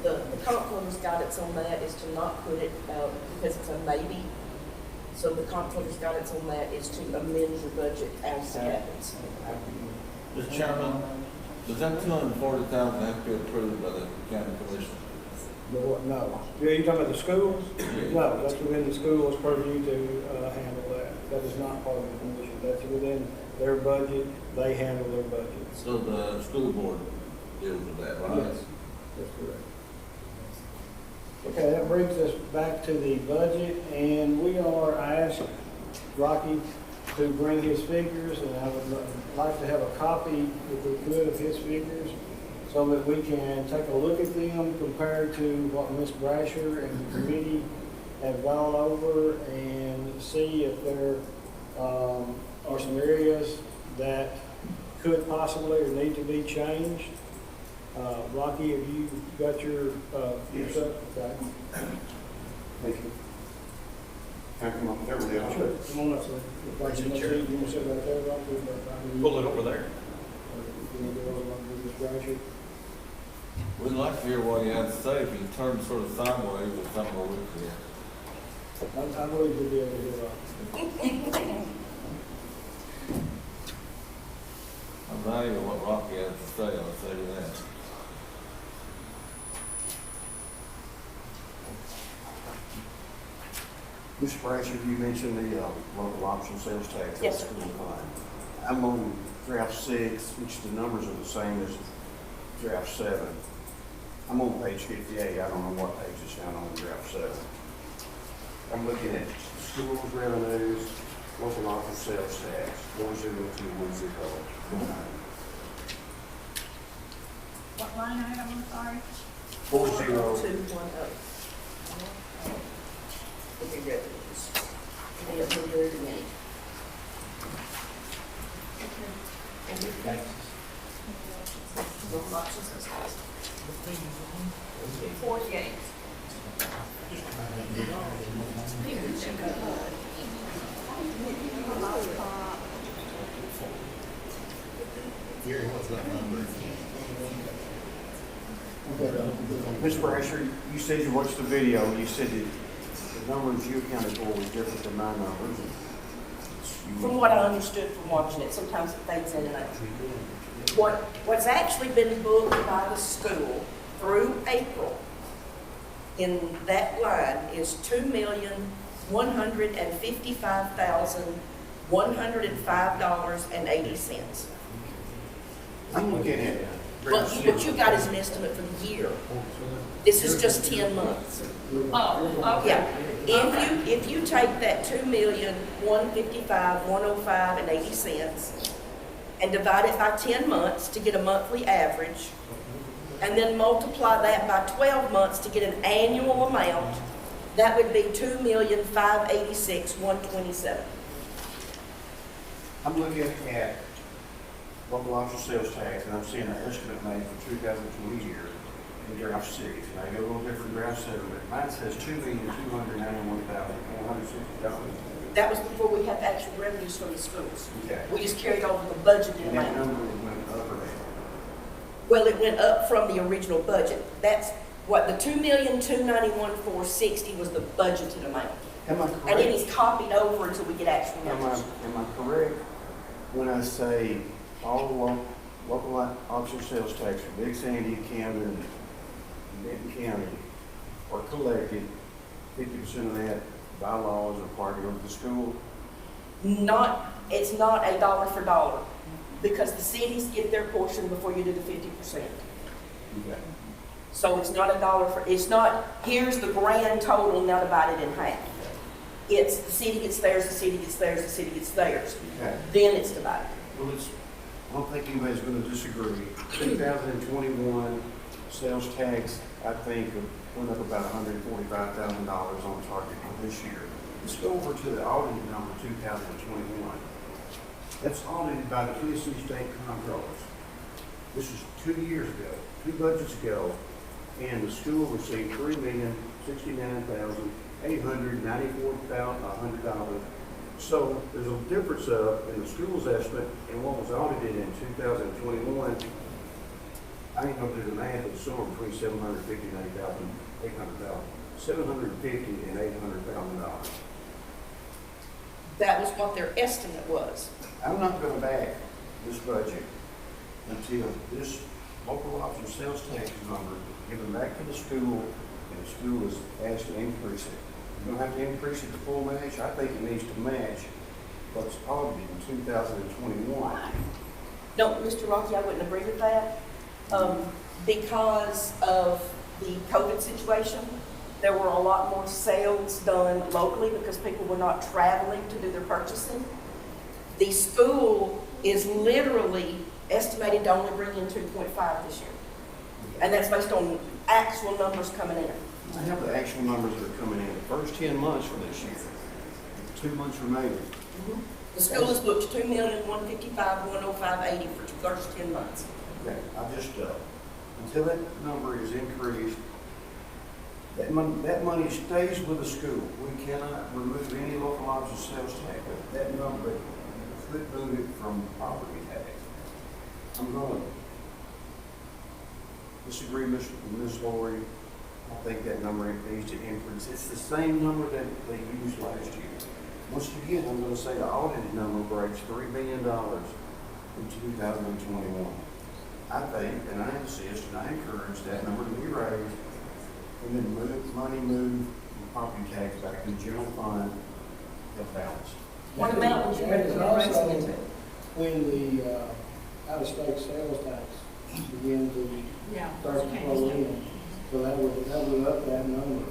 The comptroller's guidance on that is to not put it, because it's a maybe. So the comptroller's guidance on that is to amend your budget as it happens. Mr. Chairman, does that $240,000 have to be approved by the county commission? No. Are you talking about the schools? No, that's within the school's purview to handle that. That is not part of the commission. That's within their budget. They handle their budget. So the school board deals with that, right? Yes, that's correct. Okay, that brings us back to the budget, and we are asked Rocky to bring his figures, and I would like to have a copy, if we could, of his figures, so that we can take a look at them compared to what Ms. Brasher and the committee have gone over, and see if there are some areas that could possibly or need to be changed. Rocky, have you got your stuff? Okay. Thank you. Can I come up there with the Sure. Come on up, sir. You want to sit right there, Rocky? Pull it over there. You want to go along with this Brasher? We'd like to hear what he had to say. If you turn sort of sideways or something over here. I believe you'll be able to hear Rocky. I value what Rocky has to say, I'll say to that. Mr. Brasher, you mentioned the local option sales tax. Yes, sir. I'm on graph 6, which the numbers are the same as graph 7. I'm on page 58. I don't know what page it's down on graph 7. I'm looking at schools revenues, local option sales tax, 40210. What line item, I'm sorry? 40. Okay, revenues. 108. Local option sales tax. 48. Mr. Brasher, you said you watched the video. You said that the numbers you accounted for was different than my numbers. From what I understood from watching it, sometimes it fades in and out. What's actually been booked by the school through April in that line is $2,155,105.80. I'm looking at it. What you got is an estimate for the year. This is just 10 months. Oh, okay. Yeah. If you take that $2,155,105.80 and divide it by 10 months to get a monthly average, and then multiply that by 12 months to get an annual amount, that would be $2,586,127. I'm looking at local option sales tax, and I'm seeing an estimate made for 2020 year in graph 6. And I go a little different graph 7, but mine says $2,291,160. That was before we had the actual revenues from the schools. Okay. We just carried over the budgeted And that amount. number went up or down? Well, it went up from the original budget. That's what the $2,291,460 was the budgeted amount. Am I correct? And it is copied over until we get actual numbers. Am I correct when I say all local option sales tax from Big Sandy, Camden, and Benton County are collected, 50% of that by law is required to go to the school? It's not a dollar for dollar, because the cities get their portion before you do the 50%. Okay. So it's not a dollar for, it's not, here's the grand total, now divide it in half. It's the city gets theirs, the city gets theirs, the city gets theirs. Okay. Then it's divided. Well, I don't think anybody's going to disagree. 2021 sales tax, I think, went up about $145,000 on target for this year. Let's go over to the audited number 2021. That's audited by the Tennessee State Comptrollers. This is 2 years ago, 2 budgets ago, and the school received $3,069,894,100. So there's a difference in the school's estimate and what was audited in 2021. I ain't gonna do the math, but somewhere between $750,000 and $800,000. $750,000 and $800,000. That was what their estimate was. I'm not gonna back this budget until this local option sales tax number given back to the school, and the school is asked to increase it. You don't have to increase it to full match. I think it needs to match what's audited in 2021. No, Mr. Rocky, I wouldn't agree with that. Because of the COVID situation, there were a lot more sales done locally because people were not traveling to do their purchasing. The school is literally estimated to only bring in 2.5 this year. And that's based on actual numbers coming in. I have the actual numbers that are coming in. The first 10 months for this year, 2 months remaining. The school has booked 2,155,105.80 for the first 10 months. Okay, I just, until that number is increased, that money stays with the school. We cannot remove any local option sales tax. That number, could move it from property tax. I'm going to disagree with Ms. Lori. I think that number needs to increase. It's the same number that they used last year. Once again, I'm going to say the audited number breaks $3 million in 2021. I think, and I insist, and I encourage that number to be raised, and then money moved from property tax back in the general fund to balance. What amount would you recommend raising it to? When the out-of-state sales tax began to start to flow in, so that would up that number.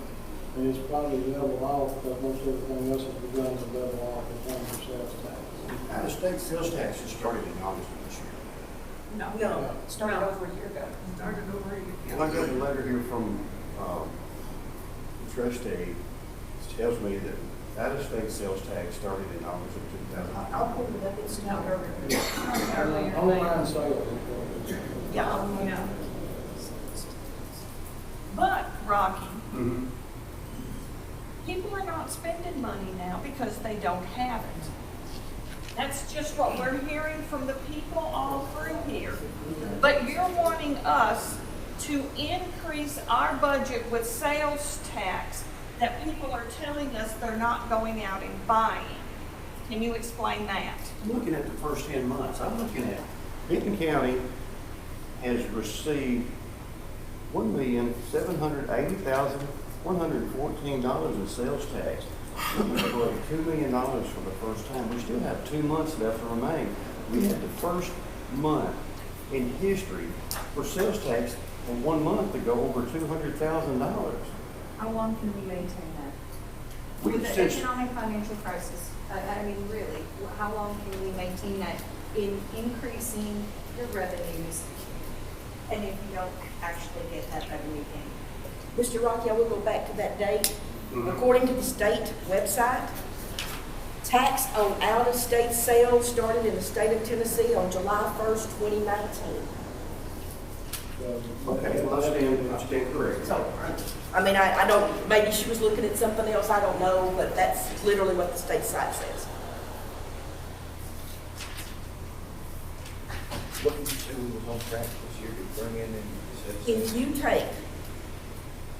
And it's probably level off because most everything else has begun to level off in terms of sales tax. Out-of-state sales tax has started in August of this year. No, started over a year ago. Started over a year. Well, I got a letter here from the trustee, it tells me that out-of-state sales tax started in August of 2000. I'll pull it up, it's not Online sales. Yeah. But, Rocky, people are not spending money now because they don't have it. That's just what we're hearing from the people all through here. But you're wanting us to increase our budget with sales tax that people are telling us they're not going out and buying. Can you explain that? I'm looking at the first 10 months. I'm looking at Benton County has received $1,780,114 in sales tax. For $2 million for the first time. We still have 2 months left to remain. We had the first month in history for sales tax in 1 month to go over $200,000. How long can we maintain that? With the economic financial crisis, I mean, really, how long can we maintain that in increasing your revenues and if you don't actually get that revenue in? Mr. Rocky, I will go back to that date. According to the state website, tax on out-of-state sales started in the state of Tennessee on July 1st, 2019. Okay, well, I stand correct. So, I mean, I don't, maybe she was looking at something else, I don't know, but that's literally what the state site says. What did you say we was on track this year to bring in and If you take,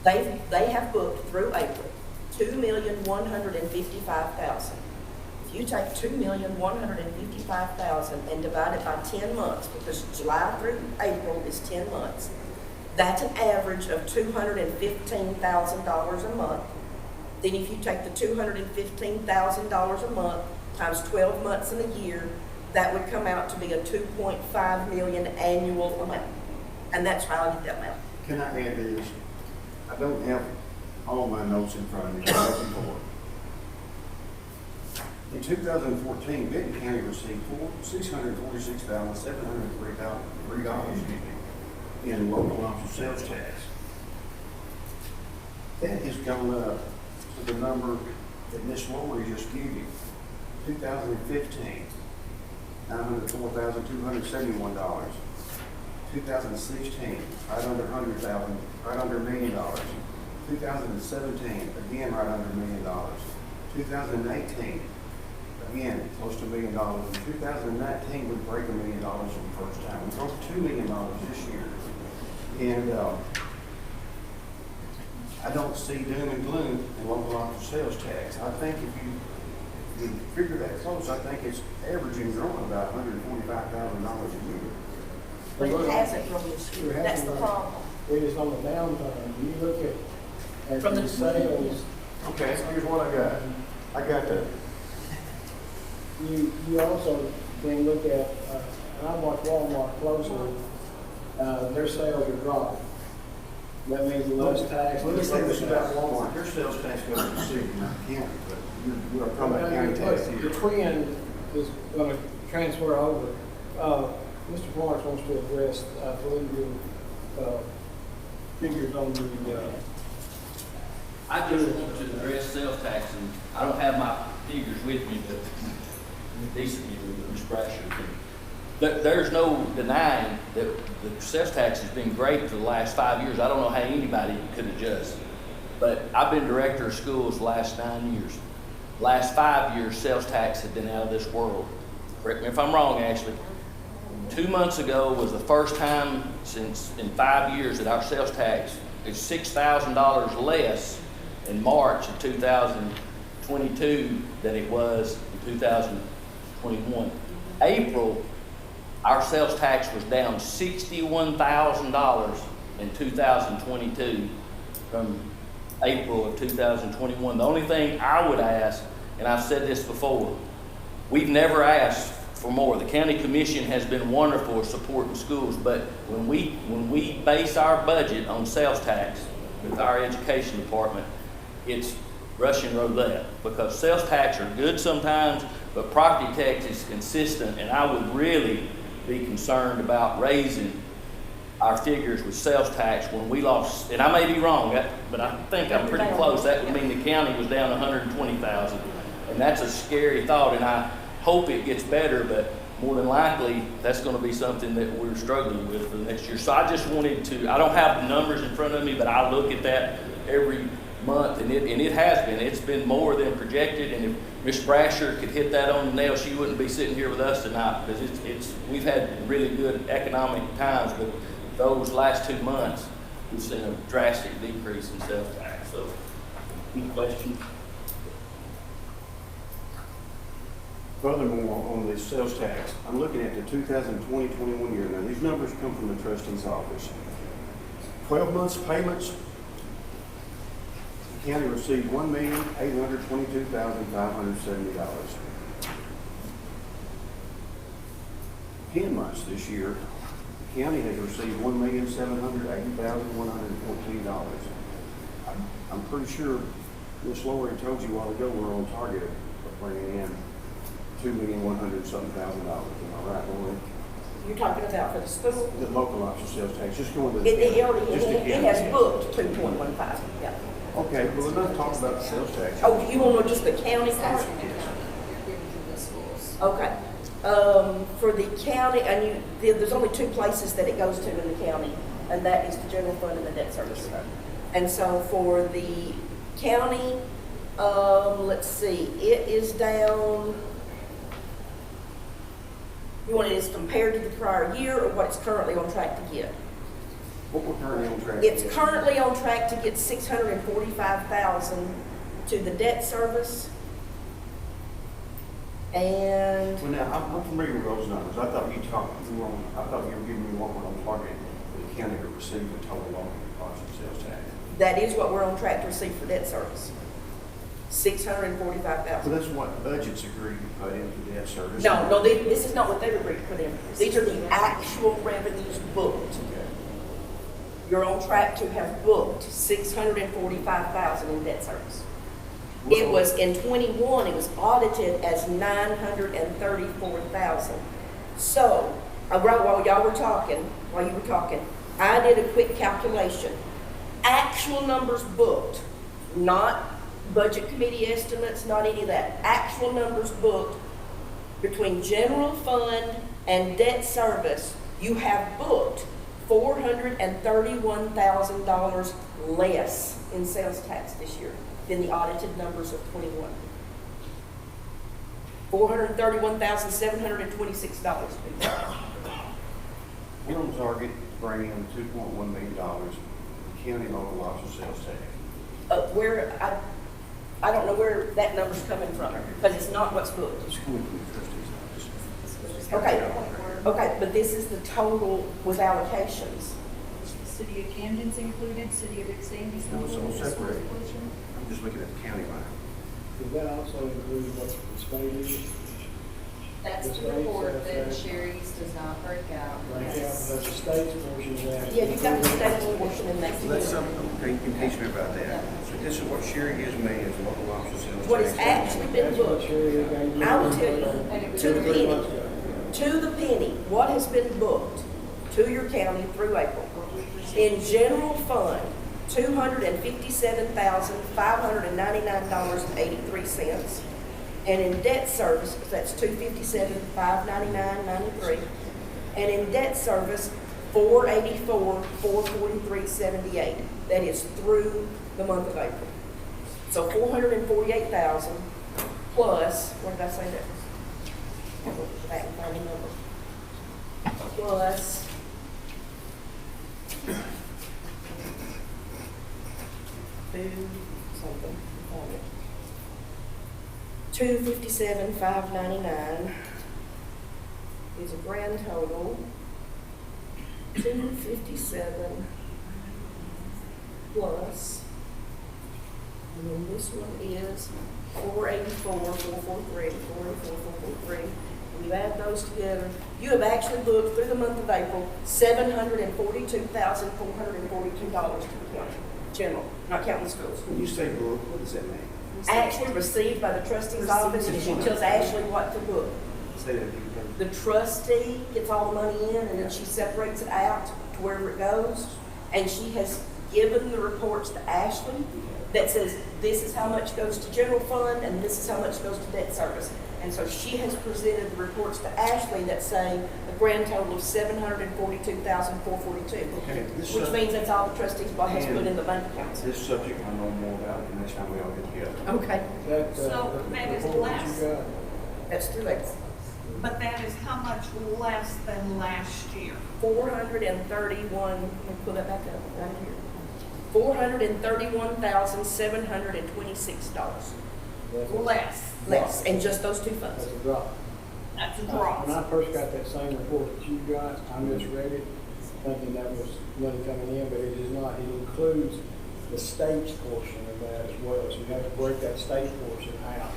they have booked through April, $2,155,000. If you take $2,155,000 and divide it by 10 months, because July through April is 10 months, that's an average of $215,000 a month. Then if you take the $215,000 a month times 12 months in a year, that would come out to be a $2.5 million annual amount. And that's how I get that amount. Can I add this? I don't have all my notes in front of me. I'm looking for it. In 2014, Benton County received $646,703 in local option sales tax. That has gone up to the number that Ms. Lori just gave you. 2015, $904,271. 2016, right under $100,000, right under $1 million. 2017, again right under $1 million. 2018, again close to $1 million. In 2019, we break $1 million for the first time. We broke $2 million this year. And I don't see doom and gloom in local option sales tax. I think if you figure that close, I think it's averaging growing about $145,000 a year. But it hasn't grown this year. That's the problem. It is on the downturn. You look at From the the sales. Okay, here's what I got. I got that. You also can look at, and I watch Walmart closely, their sales are dropping. That means less tax. Let me say this about Walmart. Their sales tax goes to the city, not the county, but you are talking about county tax here. The trend is going to transfer over. Mr. Florence wants to address, I believe, your figures on the. I just want to address sales tax, and I don't have my figures with me, but decent view of Ms. Brasher. There's no denying that the sales tax has been great for the last 5 years. I don't know how anybody could adjust. But I've been director of schools the last 9 years. Last 5 years, sales tax has been out of this world. Correct me if I'm wrong, Ashley. 2 months ago was the first time since in 5 years that our sales tax is $6,000 less in March of 2022 than it was in 2021. April, our sales tax was down $61,000 in 2022 from April of 2021. The only thing I would ask, and I've said this before, we've never asked for more. The county commission has been wonderful supporting schools, but when we base our budget on sales tax with our education department, it's Russian roulette, because sales tax are good sometimes, but property tax is consistent, and I would really be concerned about raising our figures with sales tax when we lost, and I may be wrong, but I think I'm pretty close. That would mean the county was down 120,000, and that's a scary thought, and I hope it gets better, but more than likely, that's gonna be something that we're struggling with for the next year. So I just wanted to, I don't have the numbers in front of me, but I look at that every month, and it has been. It's been more than projected, and if Ms. Brasher could hit that on the nail, she wouldn't be sitting here with us tonight, because we've had really good economic times, but those last 2 months, we've seen a drastic decrease in sales tax. So, any questions? Furthermore, on the sales tax, I'm looking at the 2020-21 year. Now, these numbers come from the trustee's office. 12 months payments, the county received $1,822,570. 10 months this year, the county has received $1,780,114. I'm pretty sure Ms. Lori told you a while ago we're on target of bringing in $2,100,000-something. Am I right, Lori? You're talking about for the school? The local option sales tax, just going to the. It has booked 2.15, yeah. Okay, well, we're not talking about the sales tax. Oh, you want to know just the county part? Okay. For the county, and there's only 2 places that it goes to in the county, and that is the general fund and the debt service fund. And so for the county, let's see, it is down. You want it as compared to the prior year, or what it's currently on track to get? What we're currently on track. It's currently on track to get $645,000 to the debt service. And Well, now, I'm familiar with those numbers. I thought you were giving me what we're on target for the county to receive the total local option sales tax. that is what we're on track to receive for debt service. $645,000. So that's what budgets agreed to put into debt service. No, this is not what they've agreed to put in. These are the actual revenues booked. You're on track to have booked $645,000 in debt service. It was in 21, it was audited as $934,000. So, while you were talking, I did a quick calculation. Actual numbers booked, not budget committee estimates, not any of that. Actual numbers booked between general fund and debt service, you have booked $431,000 less in sales tax this year than the audited numbers of 21. $431,726. We're on target to bring in $2.1 million county local option sales tax. I don't know where that number's coming from, because it's not what's booked. It's coming from the trustee's office. Okay, but this is the total with allocations. City of Camden's included, City of Big Sandy's No, it's all included. separate. I'm just looking at the county line. Does that also include what the state is? That's the report that Sherry's does not break out. Right now, that's the state's portion of that. Yeah, you've got the state portion in that. So that's something, okay, you can teach me about that. So this is what Sherry gives me as local option sales tax. What has actually been booked, I will tell you, to the penny, what has been booked to your county through April. In general fund, $257,599.83. And in debt service, that's 257, 599, 93. And in debt service, 484, 443, 78. That is through the month of April. So 448,000 plus, what did I say that? Back and find the number. Plus something. 257, 599 is a grand total. 257 plus, and then this one is 484, 443, 484, 443. When you add those together, you have actually booked through the month of April $742,442 to the county, general, not counting the schools. When you say book, what does that mean? Actually received by the trustee's office, and she tells Ashley what to book. Say that again. The trustee gets all the money in, and then she separates it out to wherever it goes. And she has given the reports to Ashley that says, this is how much goes to general fund, and this is how much goes to debt service. And so she has presented the reports to Ashley that say a grand total of $742,442. Okay. Which means that's all the trustees has put in the bank accounts. This subject I know more about, and next time we all get together. Okay. So that is less. That's through that. But that is how much less than last year? 431, let me pull that back up right here. $431,726. Less, and just those two funds. That's a drop. That's a drop. When I first got that same report that you got, I misread it, thinking that was money coming in, but it is not. It includes the state's portion of that as well, so you have to break that state portion out.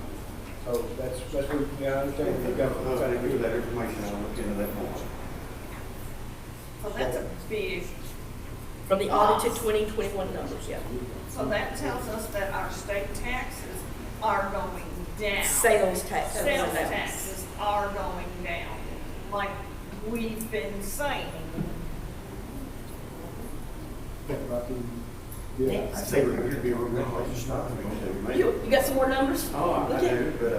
So that's what, yeah, I understand. You got to Thank you for that information, I'll look into that more. So that's a big. From the audited 2021 numbers, yeah. So that tells us that our state taxes are going down. Sales taxes. Sales taxes are going down, like we've been saying. Yeah. I think we're going to be a real place to start. You got some more numbers? Oh, I do, but I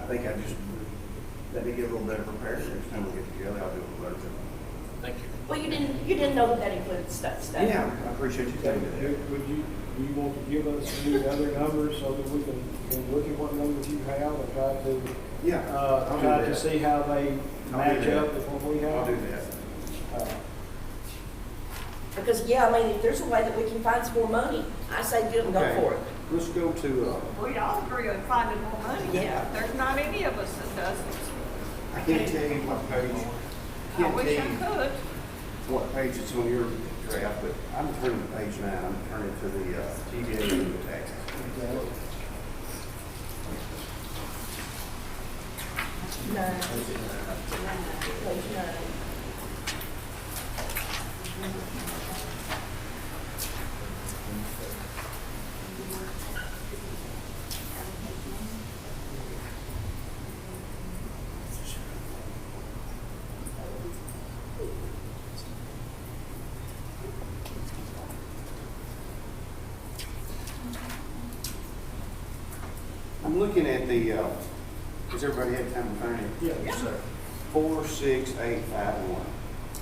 think let me get a little better prepared next time we get together. I'll do a little better job. Thank you. Well, you didn't know that included state. Yeah, I appreciate you telling me that. Do you want to give us any other numbers so that we can look at what numbers you have and try to try to see how they match up with what we have? I'll do that. Because, yeah, I mean, if there's a way that we can find some more money, I say go for it. Let's go to, We all agree on finding more money. Yeah. There's not any of us that doesn't. I can't tell you what page, I wish I could. what page it's on your draft, but I'm turning to page 9. I'm turning to the TVA and the taxes. Page 9. I'm looking at the, has everybody had time to find it? Yes, sir. 46851.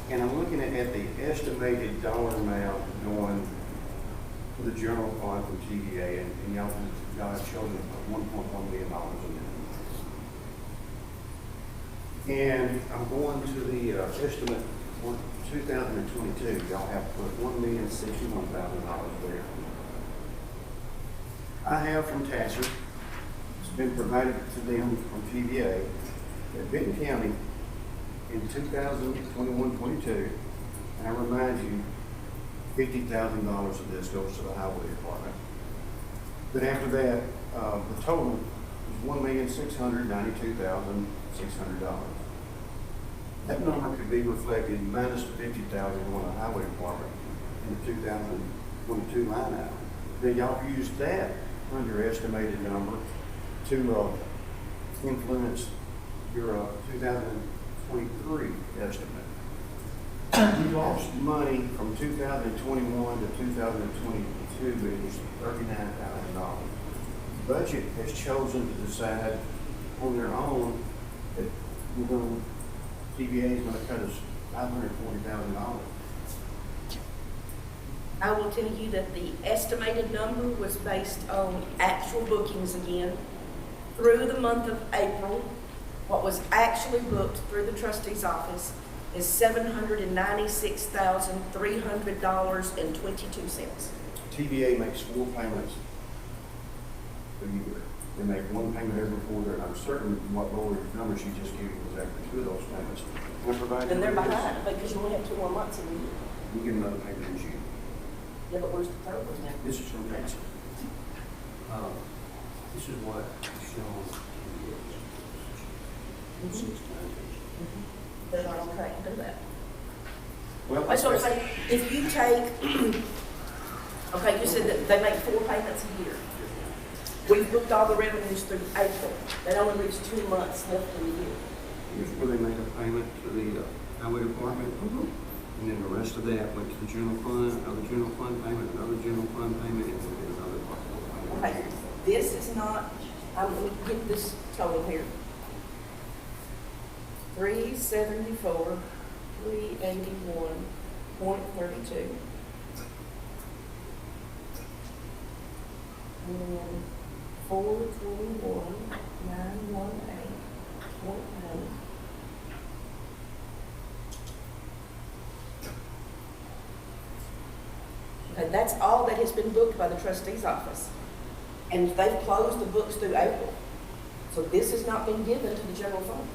And I'm looking at the estimated dollar amount going to the general fund from TVA, and y'all have chosen $1.1 million in it. And I'm going to the estimate for 2022. Y'all have put $1,061,000 there. I have from Tasser, it's been provided to them from TVA, that Benton County in 2021-22, and I remind you, $50,000 of this goes to the highway department. But after that, the total is $1,692,600. That number could be reflected minus the $50,000 going to the highway department in the 2022 line item. Then y'all used that on your estimated number to influence your 2023 estimate. You lost money from 2021 to 2022, but it was $39,000. budget has chosen to decide on their own that we're going, TVA is gonna cut us $540,000. I will tell you that the estimated number was based on actual bookings again. Through the month of April, what was actually booked through the trustee's office is $796,300.22. TVA makes 4 payments a year. They make 1 payment every quarter, and I'm certain what Lori's number she just gave you was actually 2 of those payments. And they're behind because you only have 2 more months in the year. You get another payment this year. Yeah, but where's the third one now? This is from Nancy. This is what is shown. They're not on track to do that. Well, That's what I'm saying. If you take, okay, you said that they make 4 payments a year. We've booked all the revenues through April. That only leaves 2 months left in the year. Here's where they made a payment to the highway department. And then the rest of that went to the general fund, another general fund payment, another general fund payment, and then another payment. Okay, this is not, I'm going to get this total here. 374, 381.32. And then 421, 918.9. Okay, that's all that has been booked by the trustee's office. And they've closed the books through April. So this has not been given to the general fund.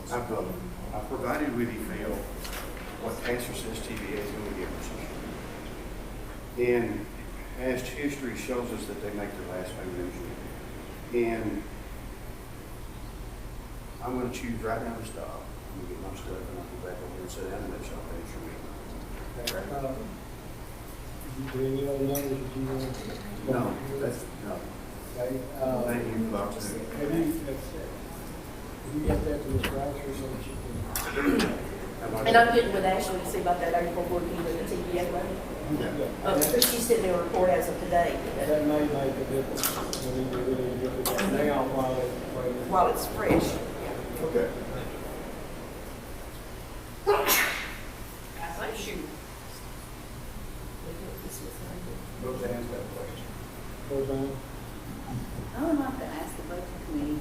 I've provided with you, Phil, what cancer says TVA is going to give us. And past history shows us that they make their last payment each year. And I'm going to choose right now to stop. I'm going to get my stuff and I'll go back over here and sit down and let y'all finish your meeting. Do any other numbers that you want? No, that's, no. Okay. Thank you, Bob. Have you got that to Ms. Bratcher so that she can? And I'm getting with Ashley to see about that April board meeting with the TVA money. Because she sent me a report as of today. That may make a difference. We need to really get it now While it's fresh. Okay. As I shoot. Roseanne's got a question. Roseanne? I would like to ask the budget committee,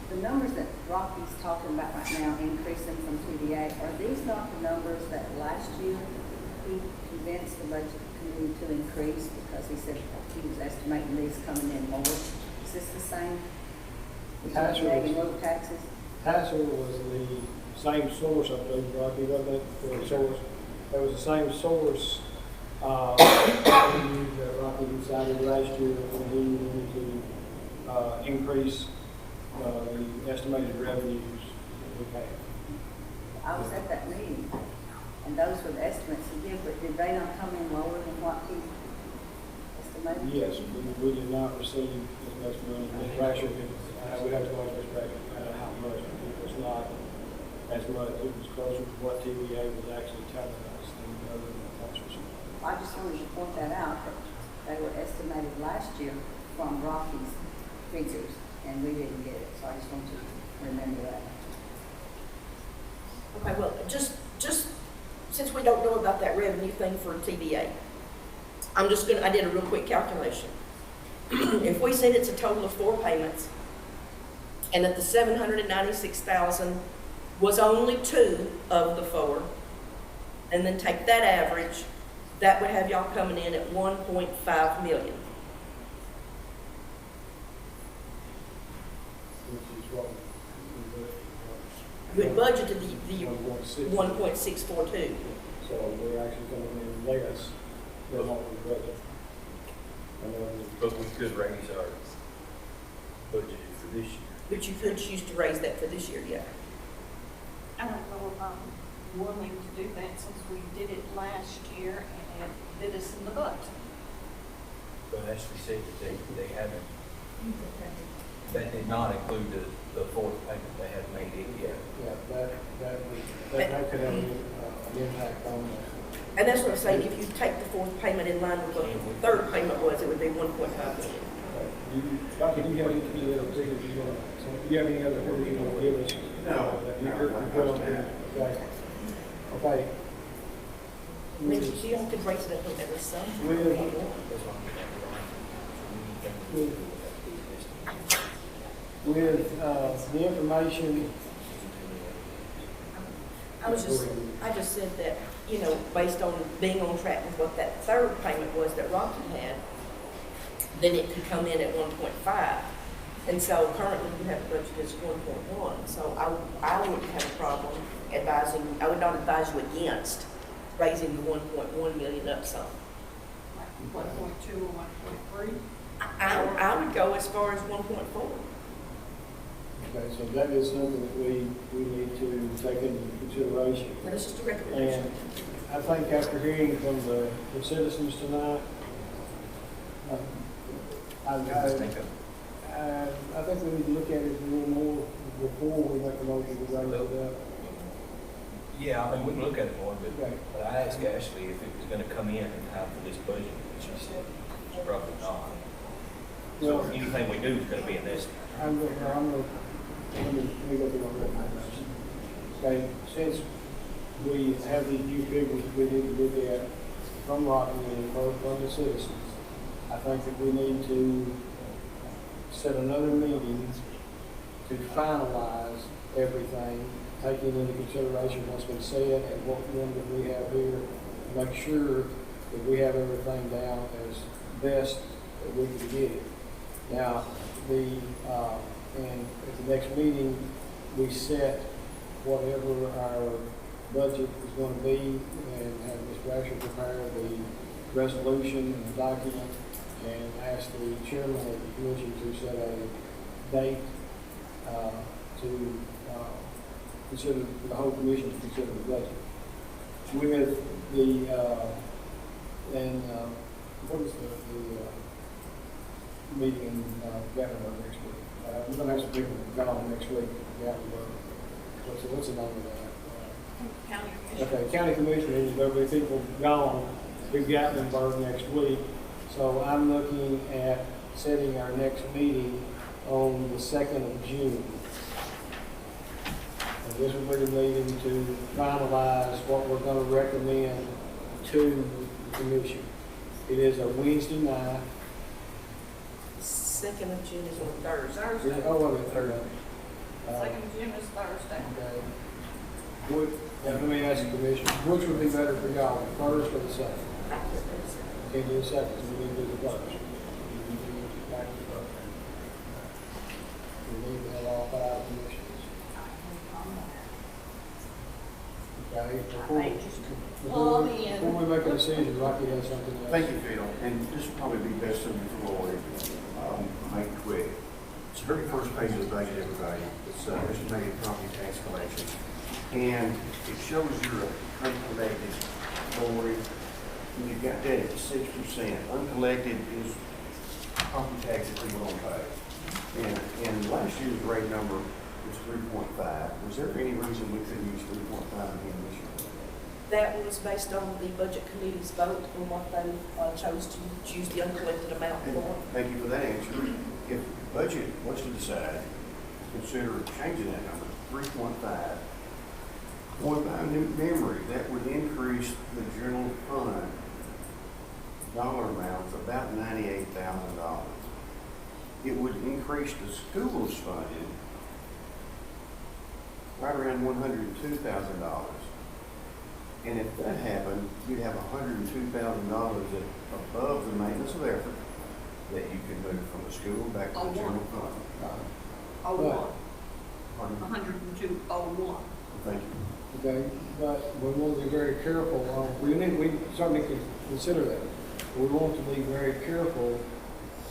the numbers that Rocky's talking about right now, increasing from TVA, are these not the numbers that last year he convinced the budget committee to increase because he said he was estimating these coming in more? Is this the same? Low taxes? Tassel was the same source, I believe, Rocky, wasn't it? For the source. That was the same source revenue that Rocky decided last year when he needed to increase the estimated revenues that we had. I was at that meeting, and those were the estimates he gave, but did they not come in lower than what he estimated? Yes, we did not receive as much money. Ms. Brasher, we have to go to Ms. Brasher, how much. It was not as much. It was closer to what TVA was actually telling us than the other tax receipts. I just wanted to point that out, that they were estimated last year from Rocky's figures, and we didn't get it, so I just want you to remember that. Okay, well, just since we don't know about that revenue thing for TVA, I did a real quick calculation. If we said it's a total of 4 payments, and that the $796,000 was only 2 of the 4, and then take that average, that would have y'all coming in at $1.5 million. You had budgeted the 1.642. So we're actually coming in less than what we budgeted. But we could raise our budget for this year. But you could choose to raise that for this year, yeah. I don't know if I'm willing to do that since we did it last year and it bit us in the butt. But as we said, they haven't, that did not include the 4th payment they hadn't made it yet. that could have an impact on that. And that's what I'm saying, if you take the fourth payment in line with what the third payment was, it would be 1.5 million. Doctor, do you have any other figures you want, do you have any other figures you want to give us? No. Okay. I mean, she could raise it up every sum. With the information. I just said that, you know, based on being on track with what that third payment was that Rocky had, then it could come in at 1.5. And so currently you have a budget that's 1.1. So I wouldn't have a problem advising, I would not advise you against raising the 1.1 million up some. 1.2 or 1.3? I would go as far as 1.4. Okay, so that is something that we need to take into consideration. But it's just a recommendation. And I think after hearing from the citizens tonight, I think we need to look at it a little more before we make a motion to raise it up. Yeah, I mean, we can look at it more, but I asked Ashley if it was gonna come in time for this budget, and she said it's probably not. So Well, anything we do is gonna be in this. let me go through my recommendation. Okay, since we have these new figures we need to look at from Rocky and from the citizens, I think that we need to set another meeting to finalize everything, taking into consideration what's been said and what number we have here, to make sure that we have everything down as best that we can get it. Now, and at the next meeting, we set whatever our budget is going to be and have Ms. Brasher prepare the resolution and the document and ask the chairman of the commission to set a date to consider, the whole commission to consider the budget. With the, what is the meeting in Gatlinburg next week? We're going to have some people gone next week in Gatlinburg. What's the name of that? County Commission. Okay, county commissioners, there'll be people gone to Gatlinburg next week. So I'm looking at setting our next meeting on the 2nd of June. And this will be the meeting to finalize what we're going to recommend to the commission. It is a Wednesday night. 2nd of June is on Thursday. Oh, wait, Thursday. 2nd of June is Thursday. Okay. Let me ask the commission, which would be better for y'all, the first or the second? Can't do the second, so we need to do the first. We need to have all 5 commissioners. Okay, before we make a decision, Rocky has something else. Thank you, Phil, and this will probably be best suited for Lori. Make it quick. It's the very first page of the budget, everybody. It's estimated property tax collections. And it shows your uncollected, Lori, and you've got that at 6%. Uncollected is property tax that people don't pay. And last year's rate number was 3.5. Was there any reason we couldn't use 3.5 again this year? That was based on the budget committee's vote on what they chose to choose the uncollected amount for. Thank you for that answer. If budget was to decide, consider changing that number, 3.5, going by memory, that would increase the general fund dollar amount of about $98,000. It would increase the schools funded right around $102,000. And if that happened, you'd have $102,000 above the maintenance of effort that you could move from the school back to the general fund. 102.01. Thank you. Okay, but we want to be very careful. We certainly can consider that. We want to be very careful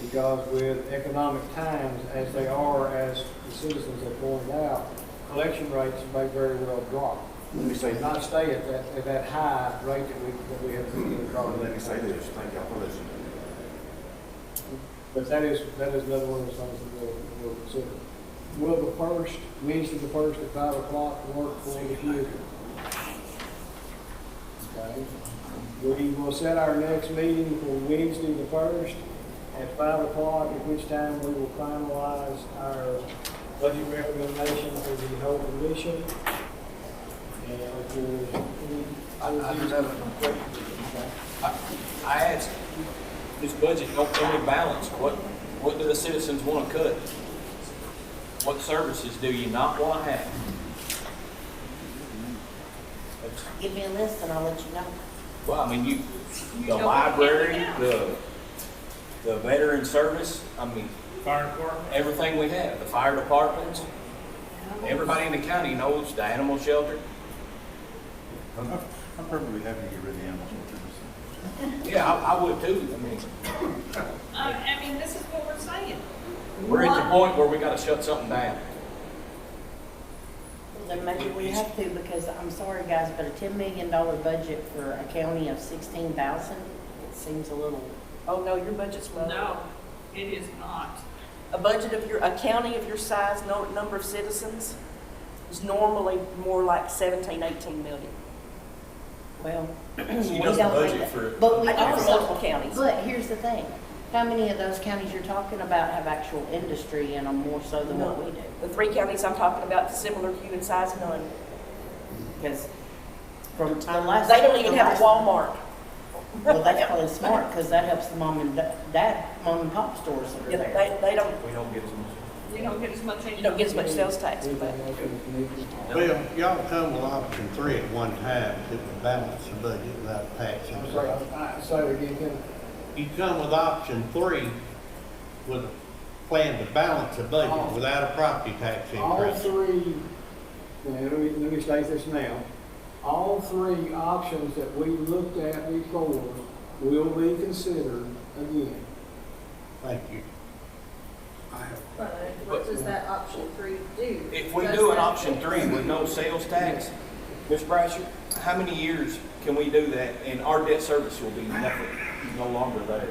because with economic times as they are, as the citizens have pointed out, collection rates may very well drop. Let me say, Not stay at that high rate that we have been in. let me say this, thank y'all for listening. But that is another one of those things that we'll consider. will the first, Wednesday the first at 5 o'clock work for you? Okay. We will set our next meeting for Wednesday the first at 5 o'clock, at which time we will finalize our budget recommendation for the whole commission. And if there's any, I just have a question. I asked, this budget don't really balance. What do the citizens want to cut? What services do you not want to have? Give me a list and I'll let you know. Well, I mean, the library, the veteran service, I mean, Fire department? everything we have, the fire departments, everybody in the county knows the animal shelter. I'm perfectly happy to get rid of the animal shelters. Yeah, I would too. I mean, this is what we're saying. We're at the point where we gotta shut something down. Then maybe we have to, because I'm sorry guys, but a $10 million budget for a county of 16,000, it seems a little. Oh, no, your budget's low. No, it is not. A county of your size, number of citizens, is normally more like 17, 18 million. Well, She we does the don't budget make for that. But we I do for also, multiple counties. but here's the thing. How many of those counties you're talking about have actual industry in them more so than what we do? The 3 counties I'm talking about, similar to you in size, none. Because from the last. They don't even the have a last- Walmart. Well, that's probably smart, because that helps the mom and pop stores that are Yeah, there. they don't, We don't get as much. You don't get as much. you don't get as much sales tax for that. Well, y'all come with option 3 at one time to balance the budget without tax I'm increase. sorry, say it again, Ken. You come with option 3 with a plan to balance the budget without a property tax All increase. three, now, let me state this now. All 3 options that we looked at before will be considered again. Thank you. But what does that option 3 do? If we do an option 3 with no sales tax, Ms. Brasher, how many years can we do that and our debt service will be nothing, no longer there?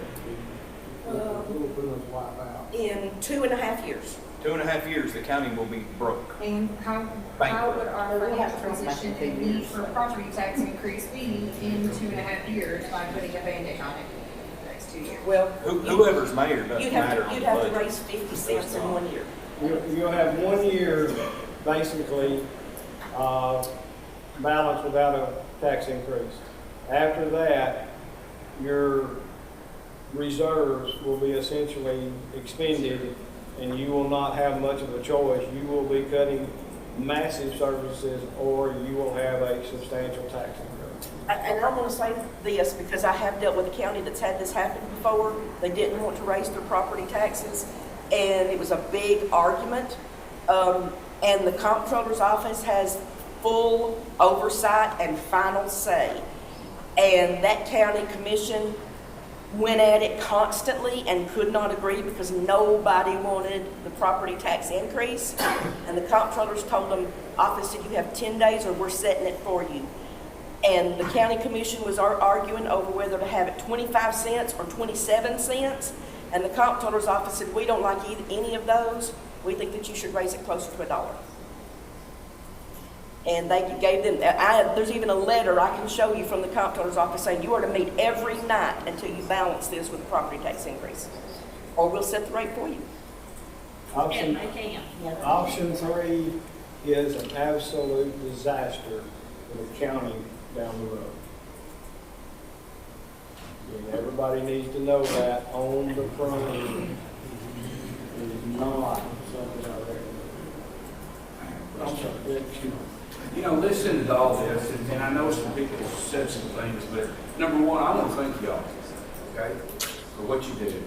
We'll pretty much wipe out. In 2.5 years. 2.5 years, the county will be broke. And how would our financial position and need for property tax increase be in 2.5 years by putting a Band-Aid on it the next 2 years? Well, Whoever's mayor doesn't matter on you'd the have to budget. raise 50 cents in 1 year. You'll have 1 year, basically, balance without a tax increase. After that, your reserves will be essentially expended, and you will not have much of a choice. You will be cutting massive services, or you will have a substantial tax increase. And I want to say this, because I have dealt with a county that's had this happen before. They didn't want to raise their property taxes, and it was a big argument. And the comptroller's office has full oversight and final say. And that county commission went at it constantly and could not agree because nobody wanted the property tax increase. And the comptrollers told them, office said, you have 10 days or we're setting it for you. And the county commission was arguing over whether to have it 25 cents or 27 cents. And the comptroller's office said, we don't like any of those. We think that you should raise it closer to $1. And they gave them, there's even a letter I can show you from the comptroller's office saying you are to meet every night until you balance this with a property tax increase. Or we'll set the rate for you. Option, And they can. option 3 is an absolute disaster for the county down the road. And everybody needs to know that on the front end. It is not something I recommend. I'm sorry, excuse me. You know, listening to all this, and I know some people said some things, but number one, I want to thank y'all, okay, for what you did.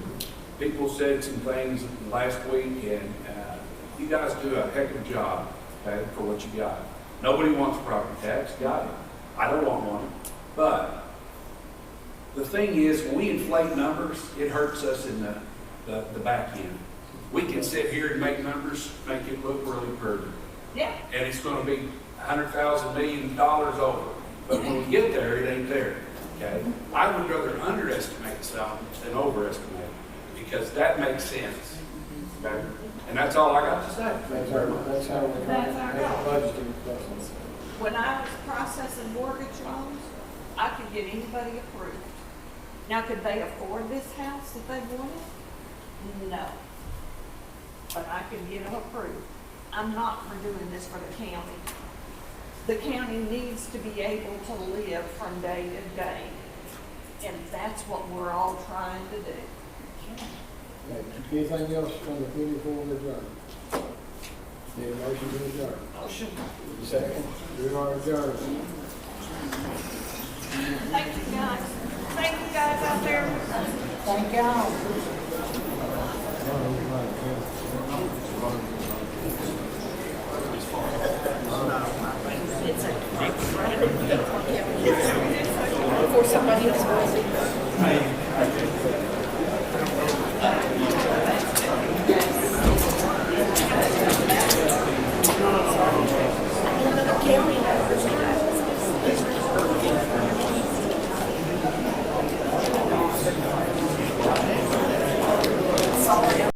People said some things last week, and you guys do a heck of a job, okay, for what you got. Nobody wants property tax, got it. I don't want one. But the thing is, when we inflate numbers, it hurts us in the back end. We can sit here and make numbers, make it look really pretty. Yeah. And it's going to be $100,000 million over. But when we get there, it ain't there. Okay? I would rather underestimate some than overestimate because that makes sense. Okay? And that's all I got to say. That's our goal. That's our goal. Budgeting process. When I was processing mortgage loans, I could get anybody approved. Now, could they afford this house if they wanted? No. But I could get them approved. I'm not for doing this for the county. The county needs to be able to live from day to day. And that's what we're all trying to do. Anything else from the committee before we adjourn? Need a motion to adjourn? Motion. Second, we are adjourned. Thank you, guys. Thank you, guys out there. Thank y'all. Before somebody else was. Thank you.